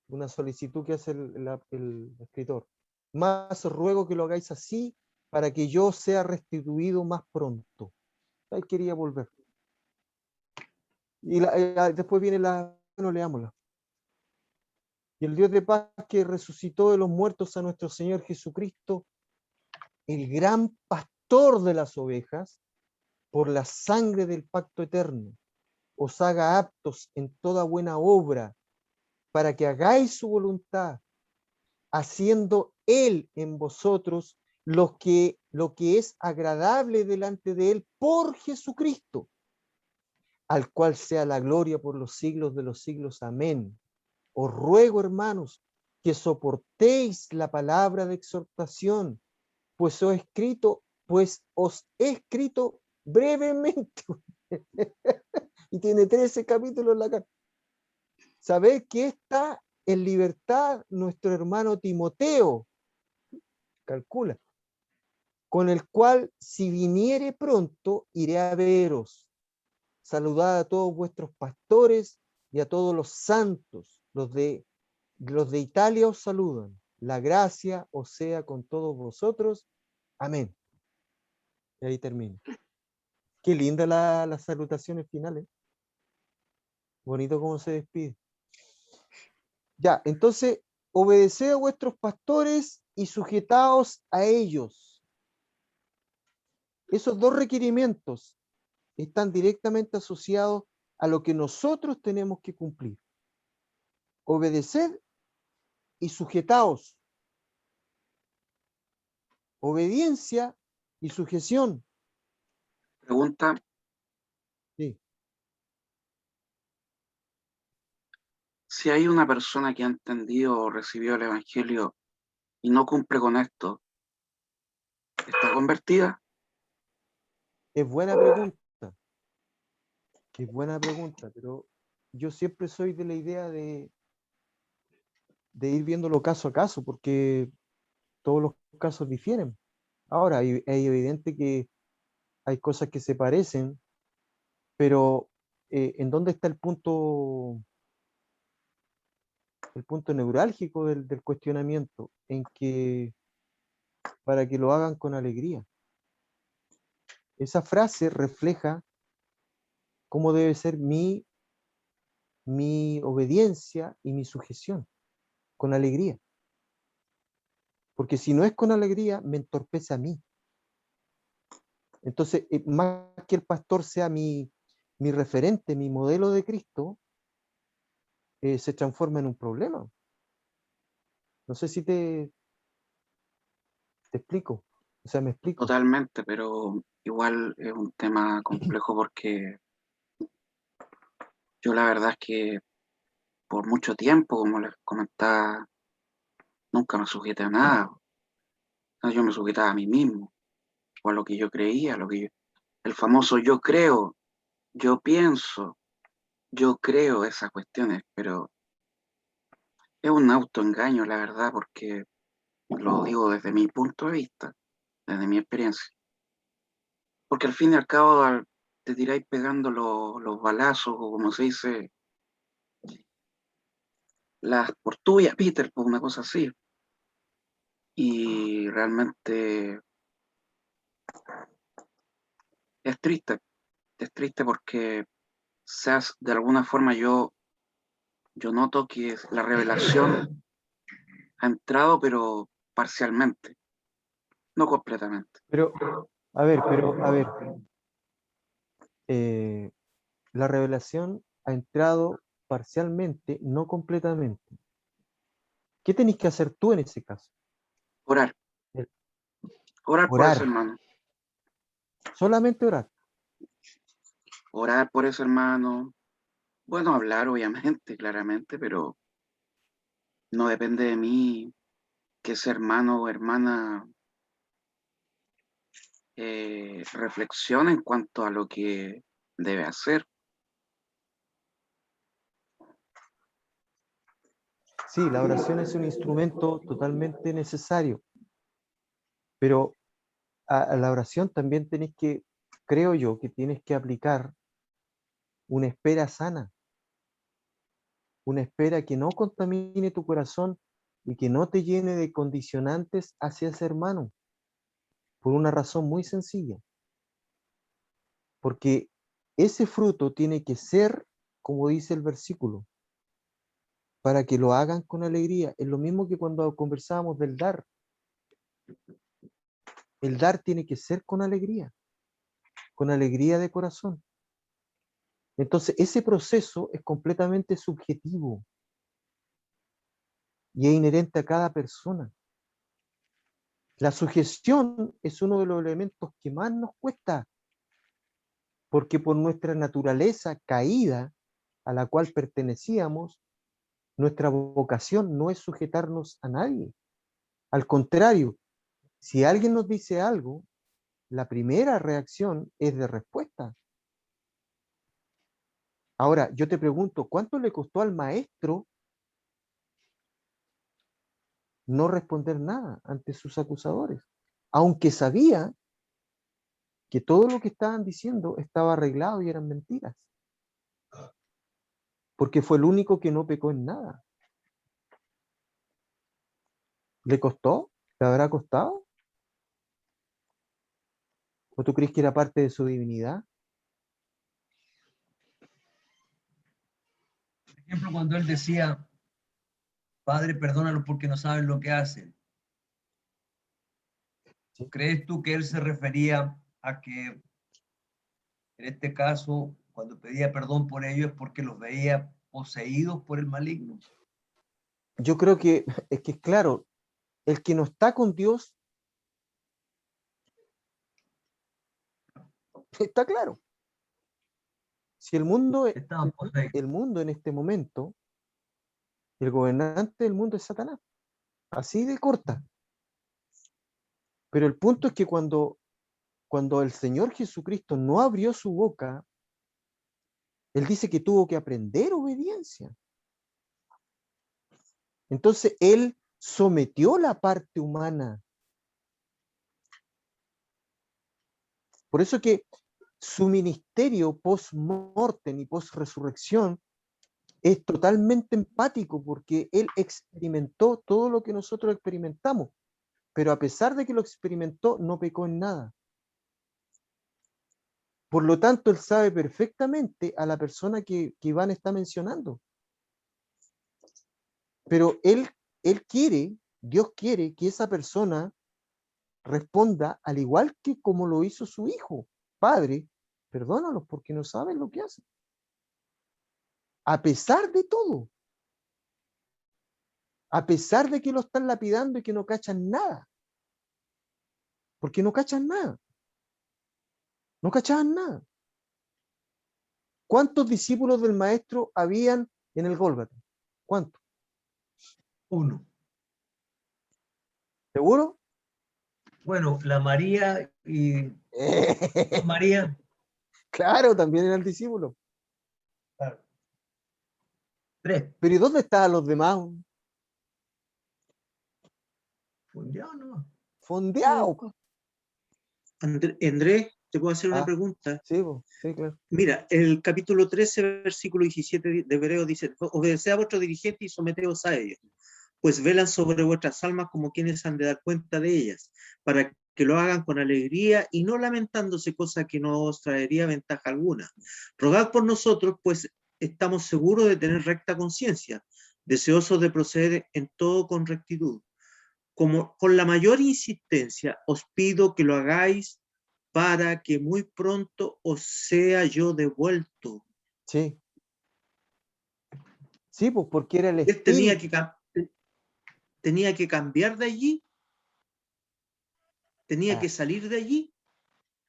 Una solicitud que hace el escritor. Más os ruego que lo hagáis así, para que yo sea restituido más pronto. Ahí quería volver. Y después viene bueno, leámosla. Y el Dios de paz que resucitó de los muertos a nuestro Señor Jesucristo, el gran pastor de las ovejas, por la sangre del pacto eterno, os haga aptos en toda buena obra, para que hagáis su voluntad, haciendo Él en vosotros lo que es agradable delante de Él por Jesucristo, al cual sea la gloria por los siglos de los siglos. Amén. Os ruego, hermanos, que soportéis la palabra de exhortación, pues os he escrito brevemente. Y tiene 13 capítulos en la carta. Sabéis que está en libertad nuestro hermano Timoteo, calcula, con el cual si viniere pronto iré a veros. Saludad a todos vuestros pastores y a todos los santos. Los de Italia os saludan. La gracia os sea con todos vosotros. Amén. Y ahí termino. Qué linda las salutaciones finales. Bonito cómo se despide. Ya, entonces, obedeced a vuestros pastores y sujetaos a ellos. Esos dos requerimientos están directamente asociados a lo que nosotros tenemos que cumplir. Obedeced y sujetaos. Obediencia y sujeción. Pregunta, Sí. si hay una persona que ha entendido o recibió el Evangelio y no cumple con esto, ¿está convertida? Es buena pregunta. Es buena pregunta, pero yo siempre soy de la idea de ir viéndolo caso a caso, porque todos los casos difieren. Ahora, es evidente que hay cosas que se parecen, pero ¿en dónde está el punto neurálgico del cuestionamiento? En que para que lo hagan con alegría. Esa frase refleja cómo debe ser mi obediencia y mi sujeción, con alegría. Porque si no es con alegría, me entorpece a mí. Entonces, más que el pastor sea mi referente, mi modelo de Cristo, se transforma en un problema. No sé si te explico. O sea, me explico. Totalmente, pero igual es un tema complejo porque yo la verdad es que por mucho tiempo, como les comentaba, nunca me sujeté a nada. Yo me sujetaba a mí mismo, o a lo que yo creía, el famoso yo creo, yo pienso, yo creo esas cuestiones, pero es un autoengaño, la verdad, porque lo digo desde mi punto de vista, desde mi experiencia. Porque al fin y al cabo te tiráis pegando los balazos, o como se dice, las por tuya, Peter, por una cosa así. Y realmente es triste porque seas, de alguna forma yo noto que la revelación ha entrado, pero parcialmente, no completamente. Pero, a ver, eh, la revelación ha entrado parcialmente, no completamente. ¿Qué tenés que hacer tú en ese caso? Orar, El- orar por ese Orar, hermano, solamente orar. orar por ese hermano. Bueno, hablar obviamente, claramente, pero no depende de mí que ese hermano o hermana reflexione en cuanto a lo que debe hacer. Sí, la oración es un instrumento totalmente necesario, pero a la oración también tenés que, creo yo, que tienes que aplicar una espera sana, una espera que no contamine tu corazón y que no te llene de condicionantes hacia ese hermano, por una razón muy sencilla, porque ese fruto tiene que ser, como dice el versículo, para que lo hagan con alegría. Es lo mismo que cuando conversábamos del dar. El dar tiene que ser con alegría de corazón. Entonces, ese proceso es completamente subjetivo y es inherente a cada persona. La sujeción es uno de los elementos que más nos cuesta, porque por nuestra naturaleza caída a la cual pertenecíamos, nuestra vocación no es sujetarnos a nadie. Al contrario, si alguien nos dice algo, la primera reacción es de respuesta. Ahora, yo te pregunto, ¿cuánto le costó al maestro no responder nada ante sus acusadores? Aunque sabía que todo lo que estaban diciendo estaba arreglado y eran mentiras. Porque fue el único que no pecó en nada. ¿Le costó? ¿Le habrá costado? ¿O tú crees que era parte de su divinidad? Por ejemplo, cuando él decía, Padre, perdónalos porque no saben lo que hacen. Sí. ¿Crees tú que él se refería a que, en este caso, cuando pedía perdón por ellos es porque los veía poseídos por el maligno? Yo creo que es claro, el que no está con Dios, está claro. Si Estaban poseídos. el mundo en este momento, el gobernante del mundo es Satanás. Así de corta. Pero el punto es que cuando el Señor Jesucristo no abrió su boca, Él dice que tuvo que aprender obediencia. Entonces, Él sometió la parte humana. Por eso que su ministerio post-mortem y post-resurrección es totalmente empático, porque Él experimentó todo lo que nosotros experimentamos, pero a pesar de que lo experimentó, no pecó en nada. Por lo tanto, Él sabe perfectamente a la persona que Iván está mencionando. Pero él quiere, Dios quiere que esa persona responda al igual que como lo hizo su hijo. Padre, perdónalos porque no saben lo que hacen. A pesar de todo. A pesar de que lo están lapidando y que no cachan nada. Porque no cachan nada. No cachaban nada. ¿Cuántos discípulos del maestro habían en el Gólgota? ¿Cuántos? Uno. ¿Seguro? Bueno, la María y María. Claro, también eran discípulos. Claro. 3. Pero ¿y dónde estaban los demás? Fundeado, ¿no? Fondeados. Andrés, te puedo hacer una Ah, pregunta. sí, po, sí, claro. Mira, el capítulo 13, versículo 17 de Hebreo dice: obedeced a vuestros dirigentes y someteos a ellos, pues velan sobre vuestras almas como quienes han de dar cuenta de ellas, para que lo hagan con alegría y no lamentándose, cosa que no os traería ventaja alguna. Rogad por nosotros, pues estamos seguros de tener recta conciencia, deseosos de proceder en todo con rectitud. Como con la mayor insistencia os pido que lo hagáis para que muy pronto os sea yo devuelto. Sí. Sí, pues porque era el Él tenía espíritu. que cambiar de allí, tenía Ah, que salir de allí.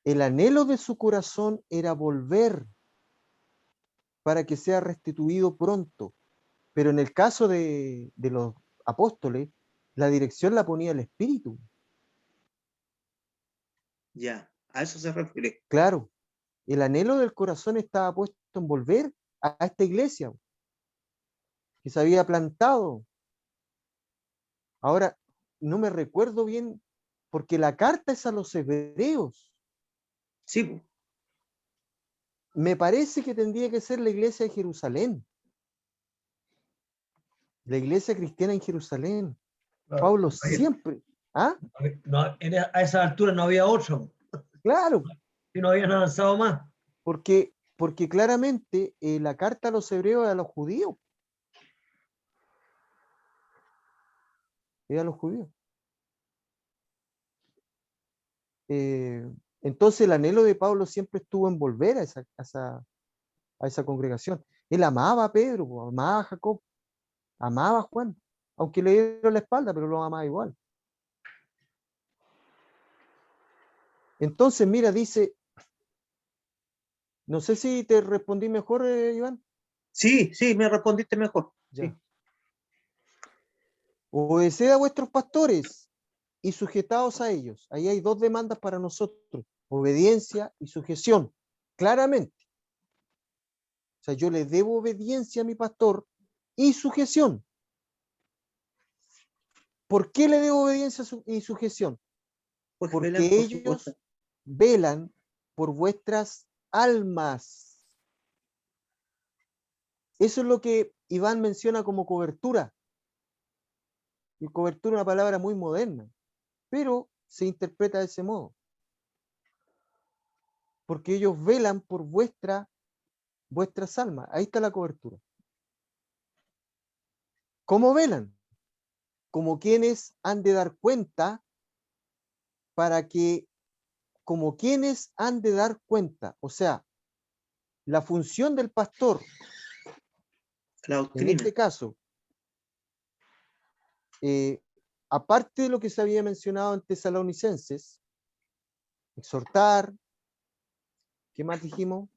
el anhelo de su corazón era volver para que sea restituido pronto. Pero en el caso de los apóstoles, la dirección la ponía el espíritu. Ya, a eso se refiere. Claro, el anhelo del corazón estaba puesto en volver a esta iglesia que se había plantado. Ahora, no me recuerdo bien, porque la carta es a los hebreos. Sí, po. Me parece que tendría que ser la iglesia de Jerusalén, la iglesia cristiana en Jerusalén. Pablo siempre, ¿ah? A esa altura no había otro. Claro, Y no habían avanzado más. porque claramente la carta a los hebreos es a los judíos. Es a los judíos. Entonces el anhelo de Pablo siempre estuvo en volver a esa congregación. Él amaba a Pedro, amaba a Jacob, amaba a Juan, aunque le dieron la espalda, pero lo amaba igual. Entonces, mira, dice, no sé si te respondí mejor, Iván. Sí, me respondiste mejor. Ya. Sí. Obedeced a vuestros pastores y sujetaos a ellos. Ahí hay dos demandas para nosotros, obediencia y sujeción, claramente. O sea, yo le debo obediencia a mi pastor y sujeción. ¿Por qué le debo obediencia y sujeción? Pues velan Porque por su cosa. ellos velan por vuestras almas. Eso es lo que Iván menciona como cobertura. Y cobertura es una palabra muy moderna, pero se interpreta de ese modo. Porque ellos velan por vuestras almas. Ahí está la cobertura. ¿Cómo velan? Como quienes han de dar cuenta para que, como quienes han de dar cuenta, o sea, la función del pastor, La en doctrina. este caso, aparte de lo que se había mencionado en Tesalonicenses, exhortar, ¿qué más dijimos?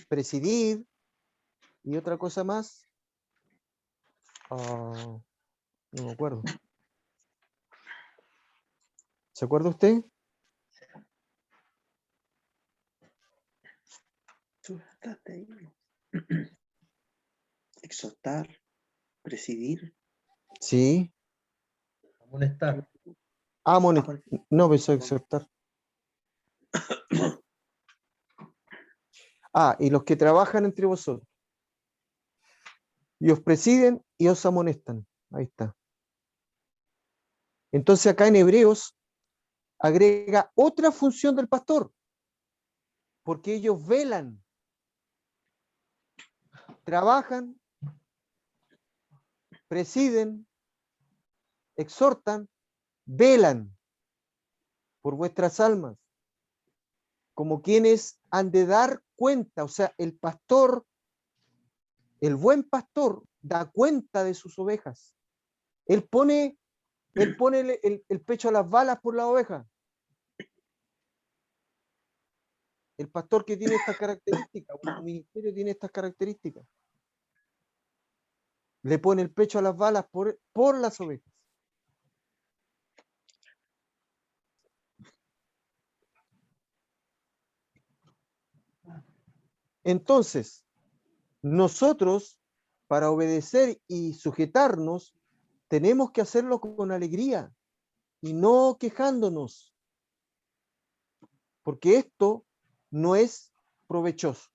Presidir y otra cosa más. No me acuerdo. ¿Se acuerda usted? Exhortar, presidir. Sí. Amonestar. No, pensó exhortar. Y los que trabajan entre vosotros. Y os presiden y os amonestan. Ahí está. Entonces acá en Hebreos agrega otra función del pastor, porque ellos velan, trabajan, presiden, exhortan, velan por vuestras almas, como quienes han de dar cuenta, o sea, el pastor, el buen pastor, da cuenta de sus ovejas. Él pone el pecho a las balas por la oveja. El pastor que tiene estas características, su ministerio tiene estas características. Le pone el pecho a las balas por las ovejas. Entonces, nosotros, para obedecer y sujetarnos, tenemos que hacerlo con alegría y no quejándonos, porque esto no es provechoso.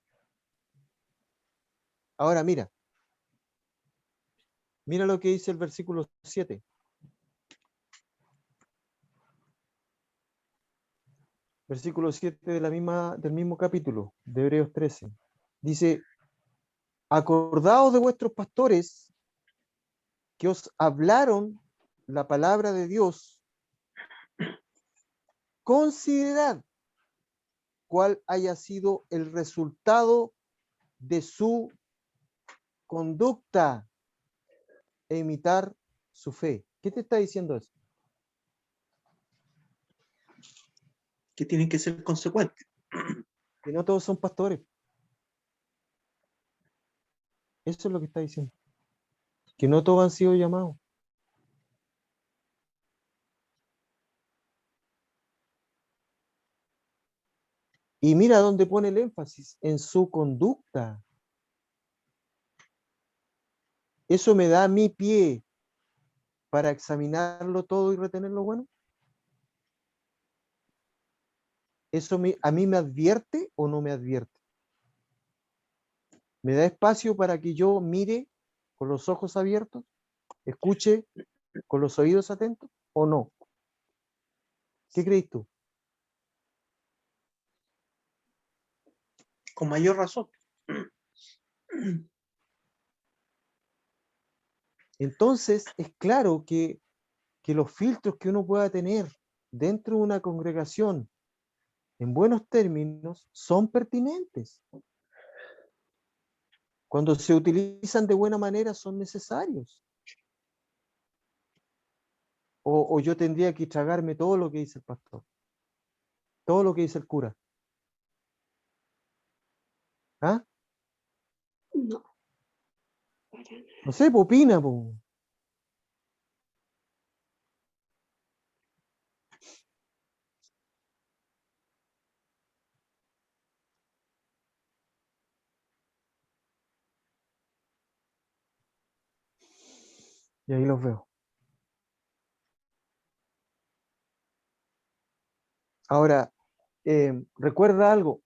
Ahora mira lo que dice el versículo 7. Versículo 7 del mismo capítulo, de Hebreos 13. Dice, acordaos de vuestros pastores que os hablaron la palabra de Dios. Considerad cuál haya sido el resultado de su conducta e imitar su fe. ¿Qué te está diciendo eso? Que tienen que ser consecuentes. Que no todos son pastores. Eso es lo que está diciendo. Que no todos han sido llamados. Y mira dónde pone el énfasis, en su conducta. Eso me da mi pie para examinarlo todo y retener lo bueno. ¿Eso a mí me advierte o no me advierte? ¿Me da espacio para que yo mire con los ojos abiertos, escuche con los oídos atentos o no? ¿Qué crees tú? Con mayor razón. Entonces, es claro que los filtros que uno pueda tener dentro de una congregación en buenos términos son pertinentes. Cuando se utilizan de buena manera son necesarios. O yo tendría que tragarme todo lo que dice el pastor, todo lo que dice el cura. ¿Ah? No. Para nada. No sé, pues opina, pues. Y ahí los veo. Ahora, recuerda algo.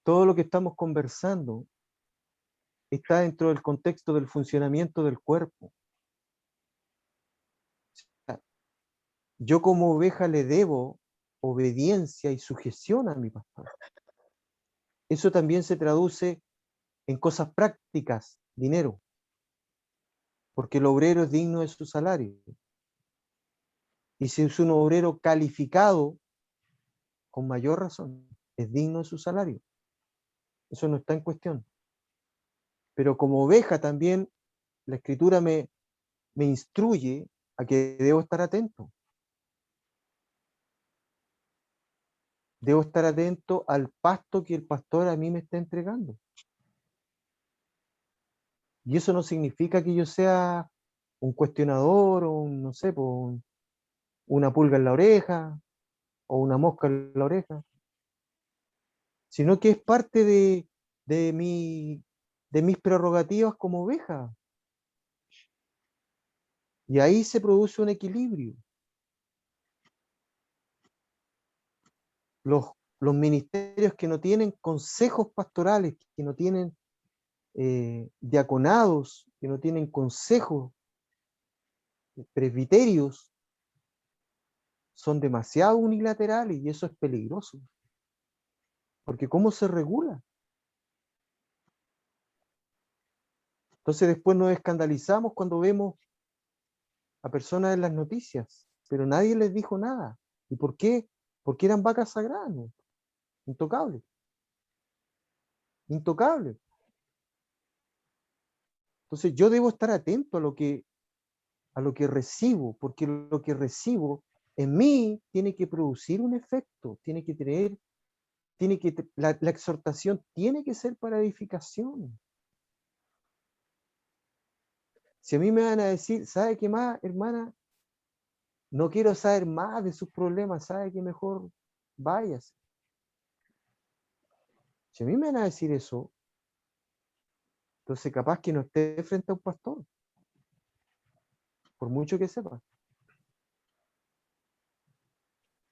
Todo lo que estamos conversando está dentro del contexto del funcionamiento del cuerpo. Yo como oveja le debo obediencia y sujeción a mi pastor. Eso también se traduce en cosas prácticas, dinero, porque el obrero es digno de su salario. Y si es un obrero calificado, con mayor razón, es digno de su salario. Eso no está en cuestión. Pero como oveja también, la Escritura me instruye a que debo estar atento. Debo estar atento al pasto que el pastor a mí me está entregando. Y eso no significa que yo sea un cuestionador o un, no sé, una pulga en la oreja o una mosca en la oreja, sino que es parte de mis prerrogativas como oveja. Y ahí se produce un equilibrio. Los ministerios que no tienen consejos pastorales, que no tienen diaconados, que no tienen consejos, presbiterios, son demasiado unilaterales y eso es peligroso. Porque ¿cómo se regula? Entonces después nos escandalizamos cuando vemos a personas en las noticias, pero nadie les dijo nada. ¿Y por qué? Porque eran vacas sagradas, ¿no? Intocables. Intocables. Entonces yo debo estar atento a lo que recibo, porque lo que recibo en mí tiene que producir un efecto, la exhortación tiene que ser para edificación. Si a mí me van a decir, ¿sabe qué más, hermana? No quiero saber más de sus problemas, ¿sabe qué? Mejor váyase. Si a mí me van a decir eso, entonces capaz que no esté frente a un pastor, por mucho que sepa.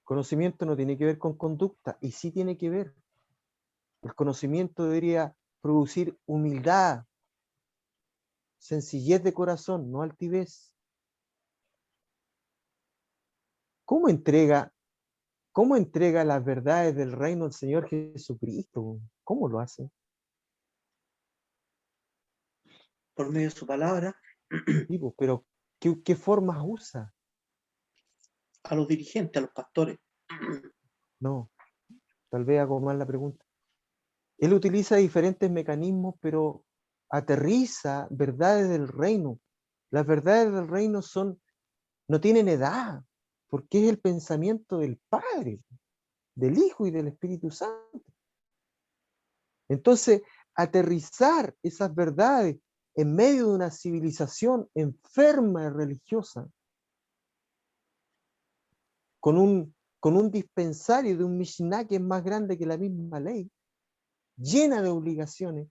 Conocimiento no tiene que ver con conducta, y sí tiene que ver. El conocimiento debería producir humildad, sencillez de corazón, no altivez. ¿Cómo entrega las verdades del reino del Señor Jesucristo? ¿Cómo lo hace? Por medio de su palabra, Tipo, pero ¿qué formas usa? a los dirigentes, a los pastores. No, tal vez hago mal la pregunta. Él utiliza diferentes mecanismos, pero aterriza verdades del reino. Las verdades del reino no tienen edad, porque es el pensamiento del Padre, del Hijo y del Espíritu Santo. Entonces, aterrizar esas verdades en medio de una civilización enferma y religiosa, con un dispensario de un Mishnah que es más grande que la misma ley, llena de obligaciones,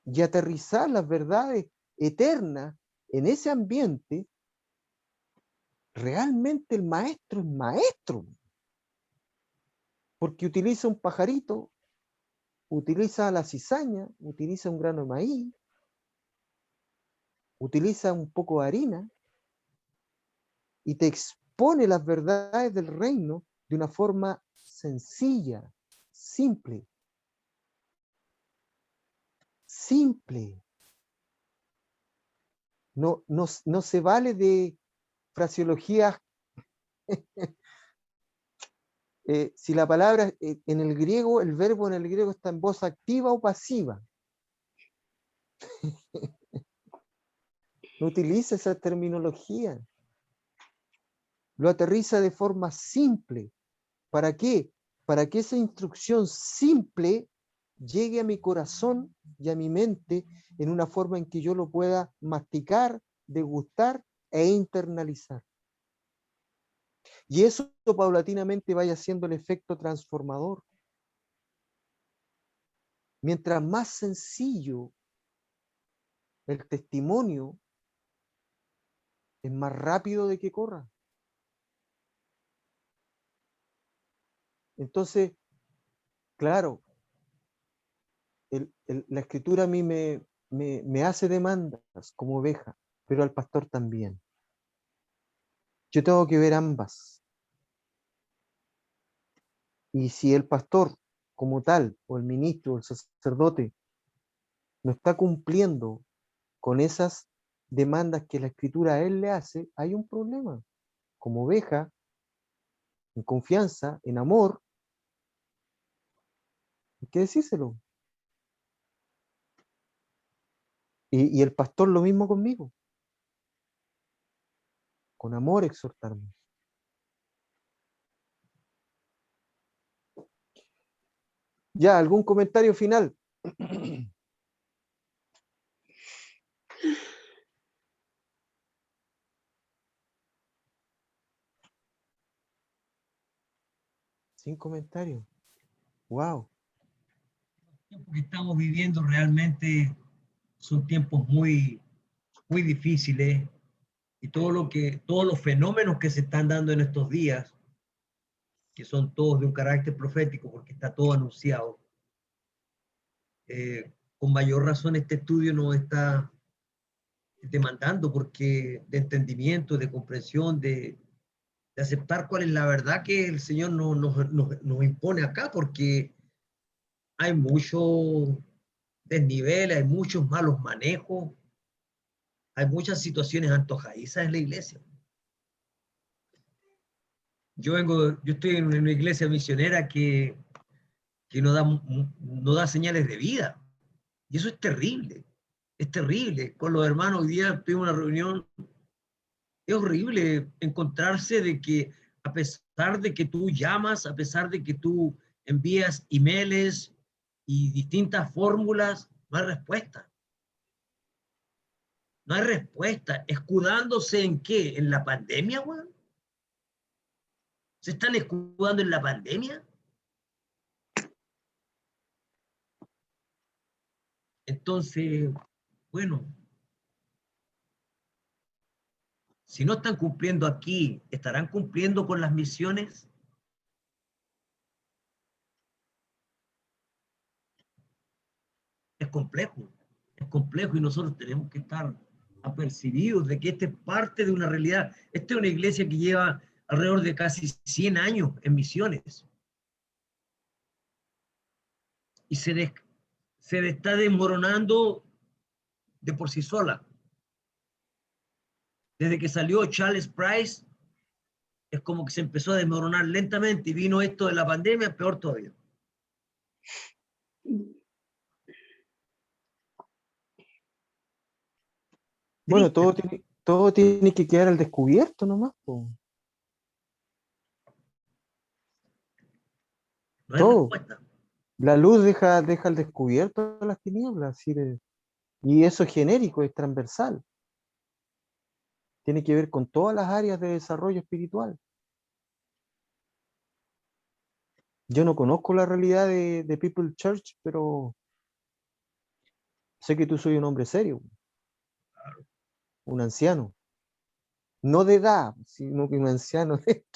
y aterrizar las verdades eternas en ese ambiente, realmente el maestro es maestro, porque utiliza un pajarito, utiliza la cizaña, utiliza un grano de maíz, utiliza un poco de harina y te expone las verdades del reino de una forma sencilla, simple. No se vale de fraseologías. Si la palabra en el griego, el verbo en el griego está en voz activa o pasiva. No utiliza esa terminología. Lo aterriza de forma simple. ¿Para qué? Para que esa instrucción simple llegue a mi corazón y a mi mente en una forma en que yo lo pueda masticar, degustar e internalizar. Y eso paulatinamente vaya haciendo el efecto transformador. Mientras más sencillo el testimonio, es más rápido de que corra. Entonces, claro, la escritura a mí me hace demandas como oveja, pero al pastor también. Yo tengo que ver ambas. Y si el pastor como tal, o el ministro, o el sacerdote, no está cumpliendo con esas demandas que la escritura a él le hace, hay un problema. Como oveja, en confianza, en amor, hay que decírselo. Y el pastor lo mismo conmigo. Con amor exhortarme. Ya, ¿algún comentario final? Sin comentarios. Wow. Los tiempos que estamos viviendo realmente son tiempos muy, muy difíciles, y todos los fenómenos que se están dando en estos días, que son todos de un carácter profético, porque está todo anunciado. Con mayor razón este estudio nos está demandando porque de entendimiento, de comprensión, de aceptar cuál es la verdad que el Señor nos impone acá, porque hay mucho desnivel, hay muchos malos manejos, hay muchas situaciones antojadizas en la iglesia. Yo estoy en una iglesia misionera que no da señales de vida. Y eso es terrible. Es terrible. Con los hermanos hoy día tuvimos una reunión. Es horrible encontrarse de que a pesar de que tú llamas, a pesar de que tú envías emails y distintas fórmulas, no hay respuesta. No hay respuesta. ¿Escudándose en qué? ¿En la pandemia, weón? ¿Se están escudando en la pandemia? Entonces, bueno, si no están cumpliendo aquí, ¿estarán cumpliendo con las misiones? Es complejo y nosotros tenemos que estar apercibidos de que esta es parte de una realidad. Esta es una iglesia que lleva alrededor de casi 100 años en misiones y se está desmoronando de por sí sola. Desde que salió Charles Price, es como que se empezó a desmoronar lentamente y vino esto de la pandemia, peor todavía. Bueno, Triste. todo tiene que quedar al descubierto nomás, po. No hay Todo. respuesta. La luz deja al descubierto las tinieblas, y eso es genérico, es transversal. Tiene que ver con todas las áreas de desarrollo espiritual. Yo no conozco la realidad de People Church, pero sé que tú soy un hombre serio, un anciano. No de edad, sino que un anciano de...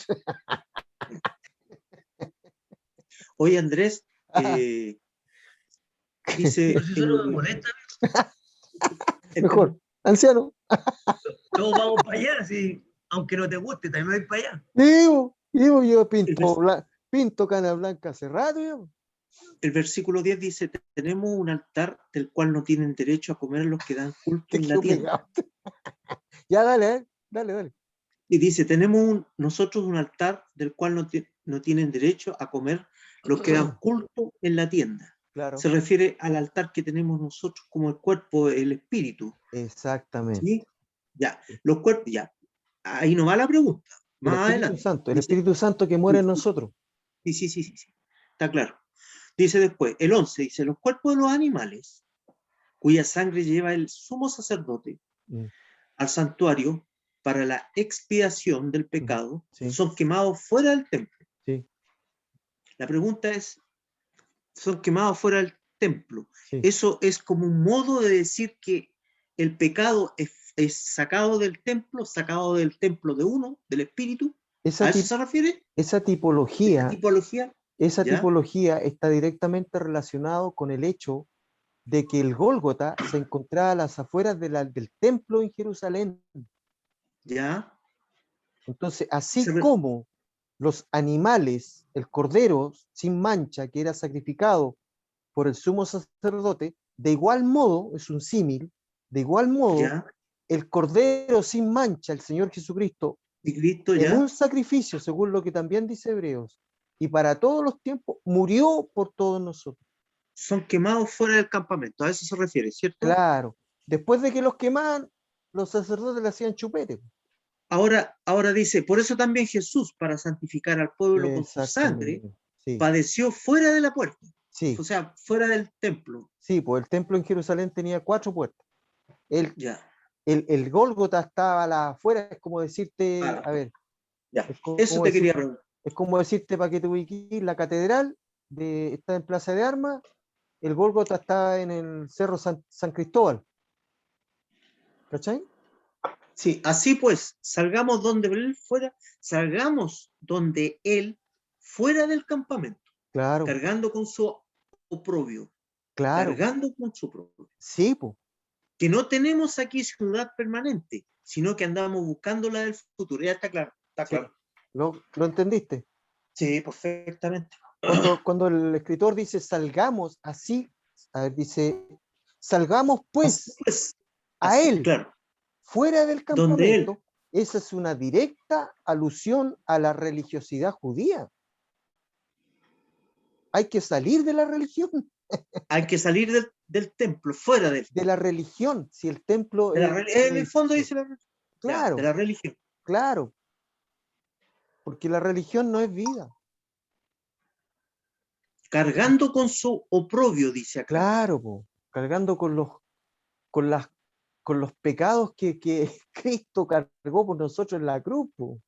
Oye, Andrés, dice Pero si solo me molesta, Mejor, anciano. todos vamos para allá, sí, aunque no te guste, también voy para allá. Digo, yo el, vers- pinto cana blanca hace rato, yo. el versículo 10 dice, tenemos un altar del cual no tienen derecho a comer los que dan culto Te en la quedo tienda. pegado. Ya, dale, dale. Y dice, nosotros un altar del cual no tienen derecho a comer los que dan culto en la tienda. Claro, Se refiere al altar que tenemos nosotros como el cuerpo, el espíritu. exactamente. ¿Sí? Ya, los cuerpos, ya. Ahí no va la pregunta. Más adelante. El Dice, Espíritu Santo que muere en nosotros. sí. Está claro. Dice después, el 11, dice, los cuerpos de los animales, cuya sangre lleva el sumo sacerdote Mm, al santuario para la expiación del pecado, sí. son quemados fuera del templo. Sí, La pregunta es, son quemados fuera del templo. sí. Eso es como un modo de decir que el pecado es sacado del templo de uno, del espíritu. Esa, ¿A eso se refiere? esa ¿Esta tipología, tipología? esa ¿Ya? tipología está directamente relacionado con el hecho de que el Gólgota se encontraba a las afueras del templo en Jerusalén. ¿Ya? Entonces, así Se re- como los animales, el cordero sin mancha que era sacrificado por el sumo sacerdote, de igual modo, es un símil, de igual modo, ¿Ya? el cordero sin mancha, el Señor Jesucristo, ¿Y Cristo en un ya? sacrificio, según lo que también dice Hebreos, y para todos los tiempos, murió por todos nosotros. Son quemados fuera del campamento. A eso se refiere, ¿cierto? Claro, después de que los quemaban, los sacerdotes le hacían chupete. Ahora dice, por eso también Jesús, para santificar al pueblo con su sangre, Exactamente. Sí, padeció fuera de la puerta, sí, o sea, fuera del templo. sí, pues el templo en Jerusalén tenía 4 puertas. El, Ya, el Gólgota estaba afuera, es como decirte, a ver, ya. es Eso como te quería decir, preguntar. es como decirte para que te ubiques, la catedral está en Plaza de Armas, el Gólgota está en el Cerro San Cristóbal. ¿Cachai? Sí, así pues, salgamos donde él fuera del campamento, Claro, cargando con su oprobio, claro. Sí, pues, que no tenemos aquí ciudad permanente, sino que andamos buscando la del futuro. Ya está claro, está sí. claro. ¿Lo entendiste? Sí, perfectamente. Cuando el escritor dice salgamos así, a ver, dice salgamos Así pues pues, a él claro, fuera del donde él, campamento, esa es una directa alusión a la religiosidad judía. Hay que salir de la religión, hay que salir del templo, fuera del de la religión. Si el templo es un en el fondo edificio, dice la religión. Ya, de claro, la religión. claro, porque la religión no es vida. Cargando con su oprobio, dice acá. Claro, po, cargando con los pecados que Cristo cargó por nosotros en la cruz, po.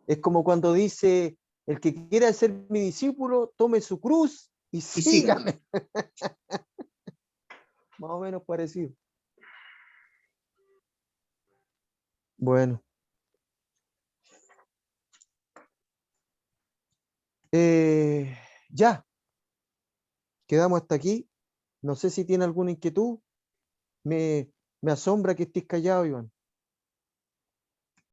Es como cuando dice, el que quiera ser mi discípulo, tome su cruz y sígame. sígame. Más o menos parecido. Bueno. Ya. Quedamos hasta aquí. No sé si tiene alguna inquietud. Me asombra que estés callado, Iván.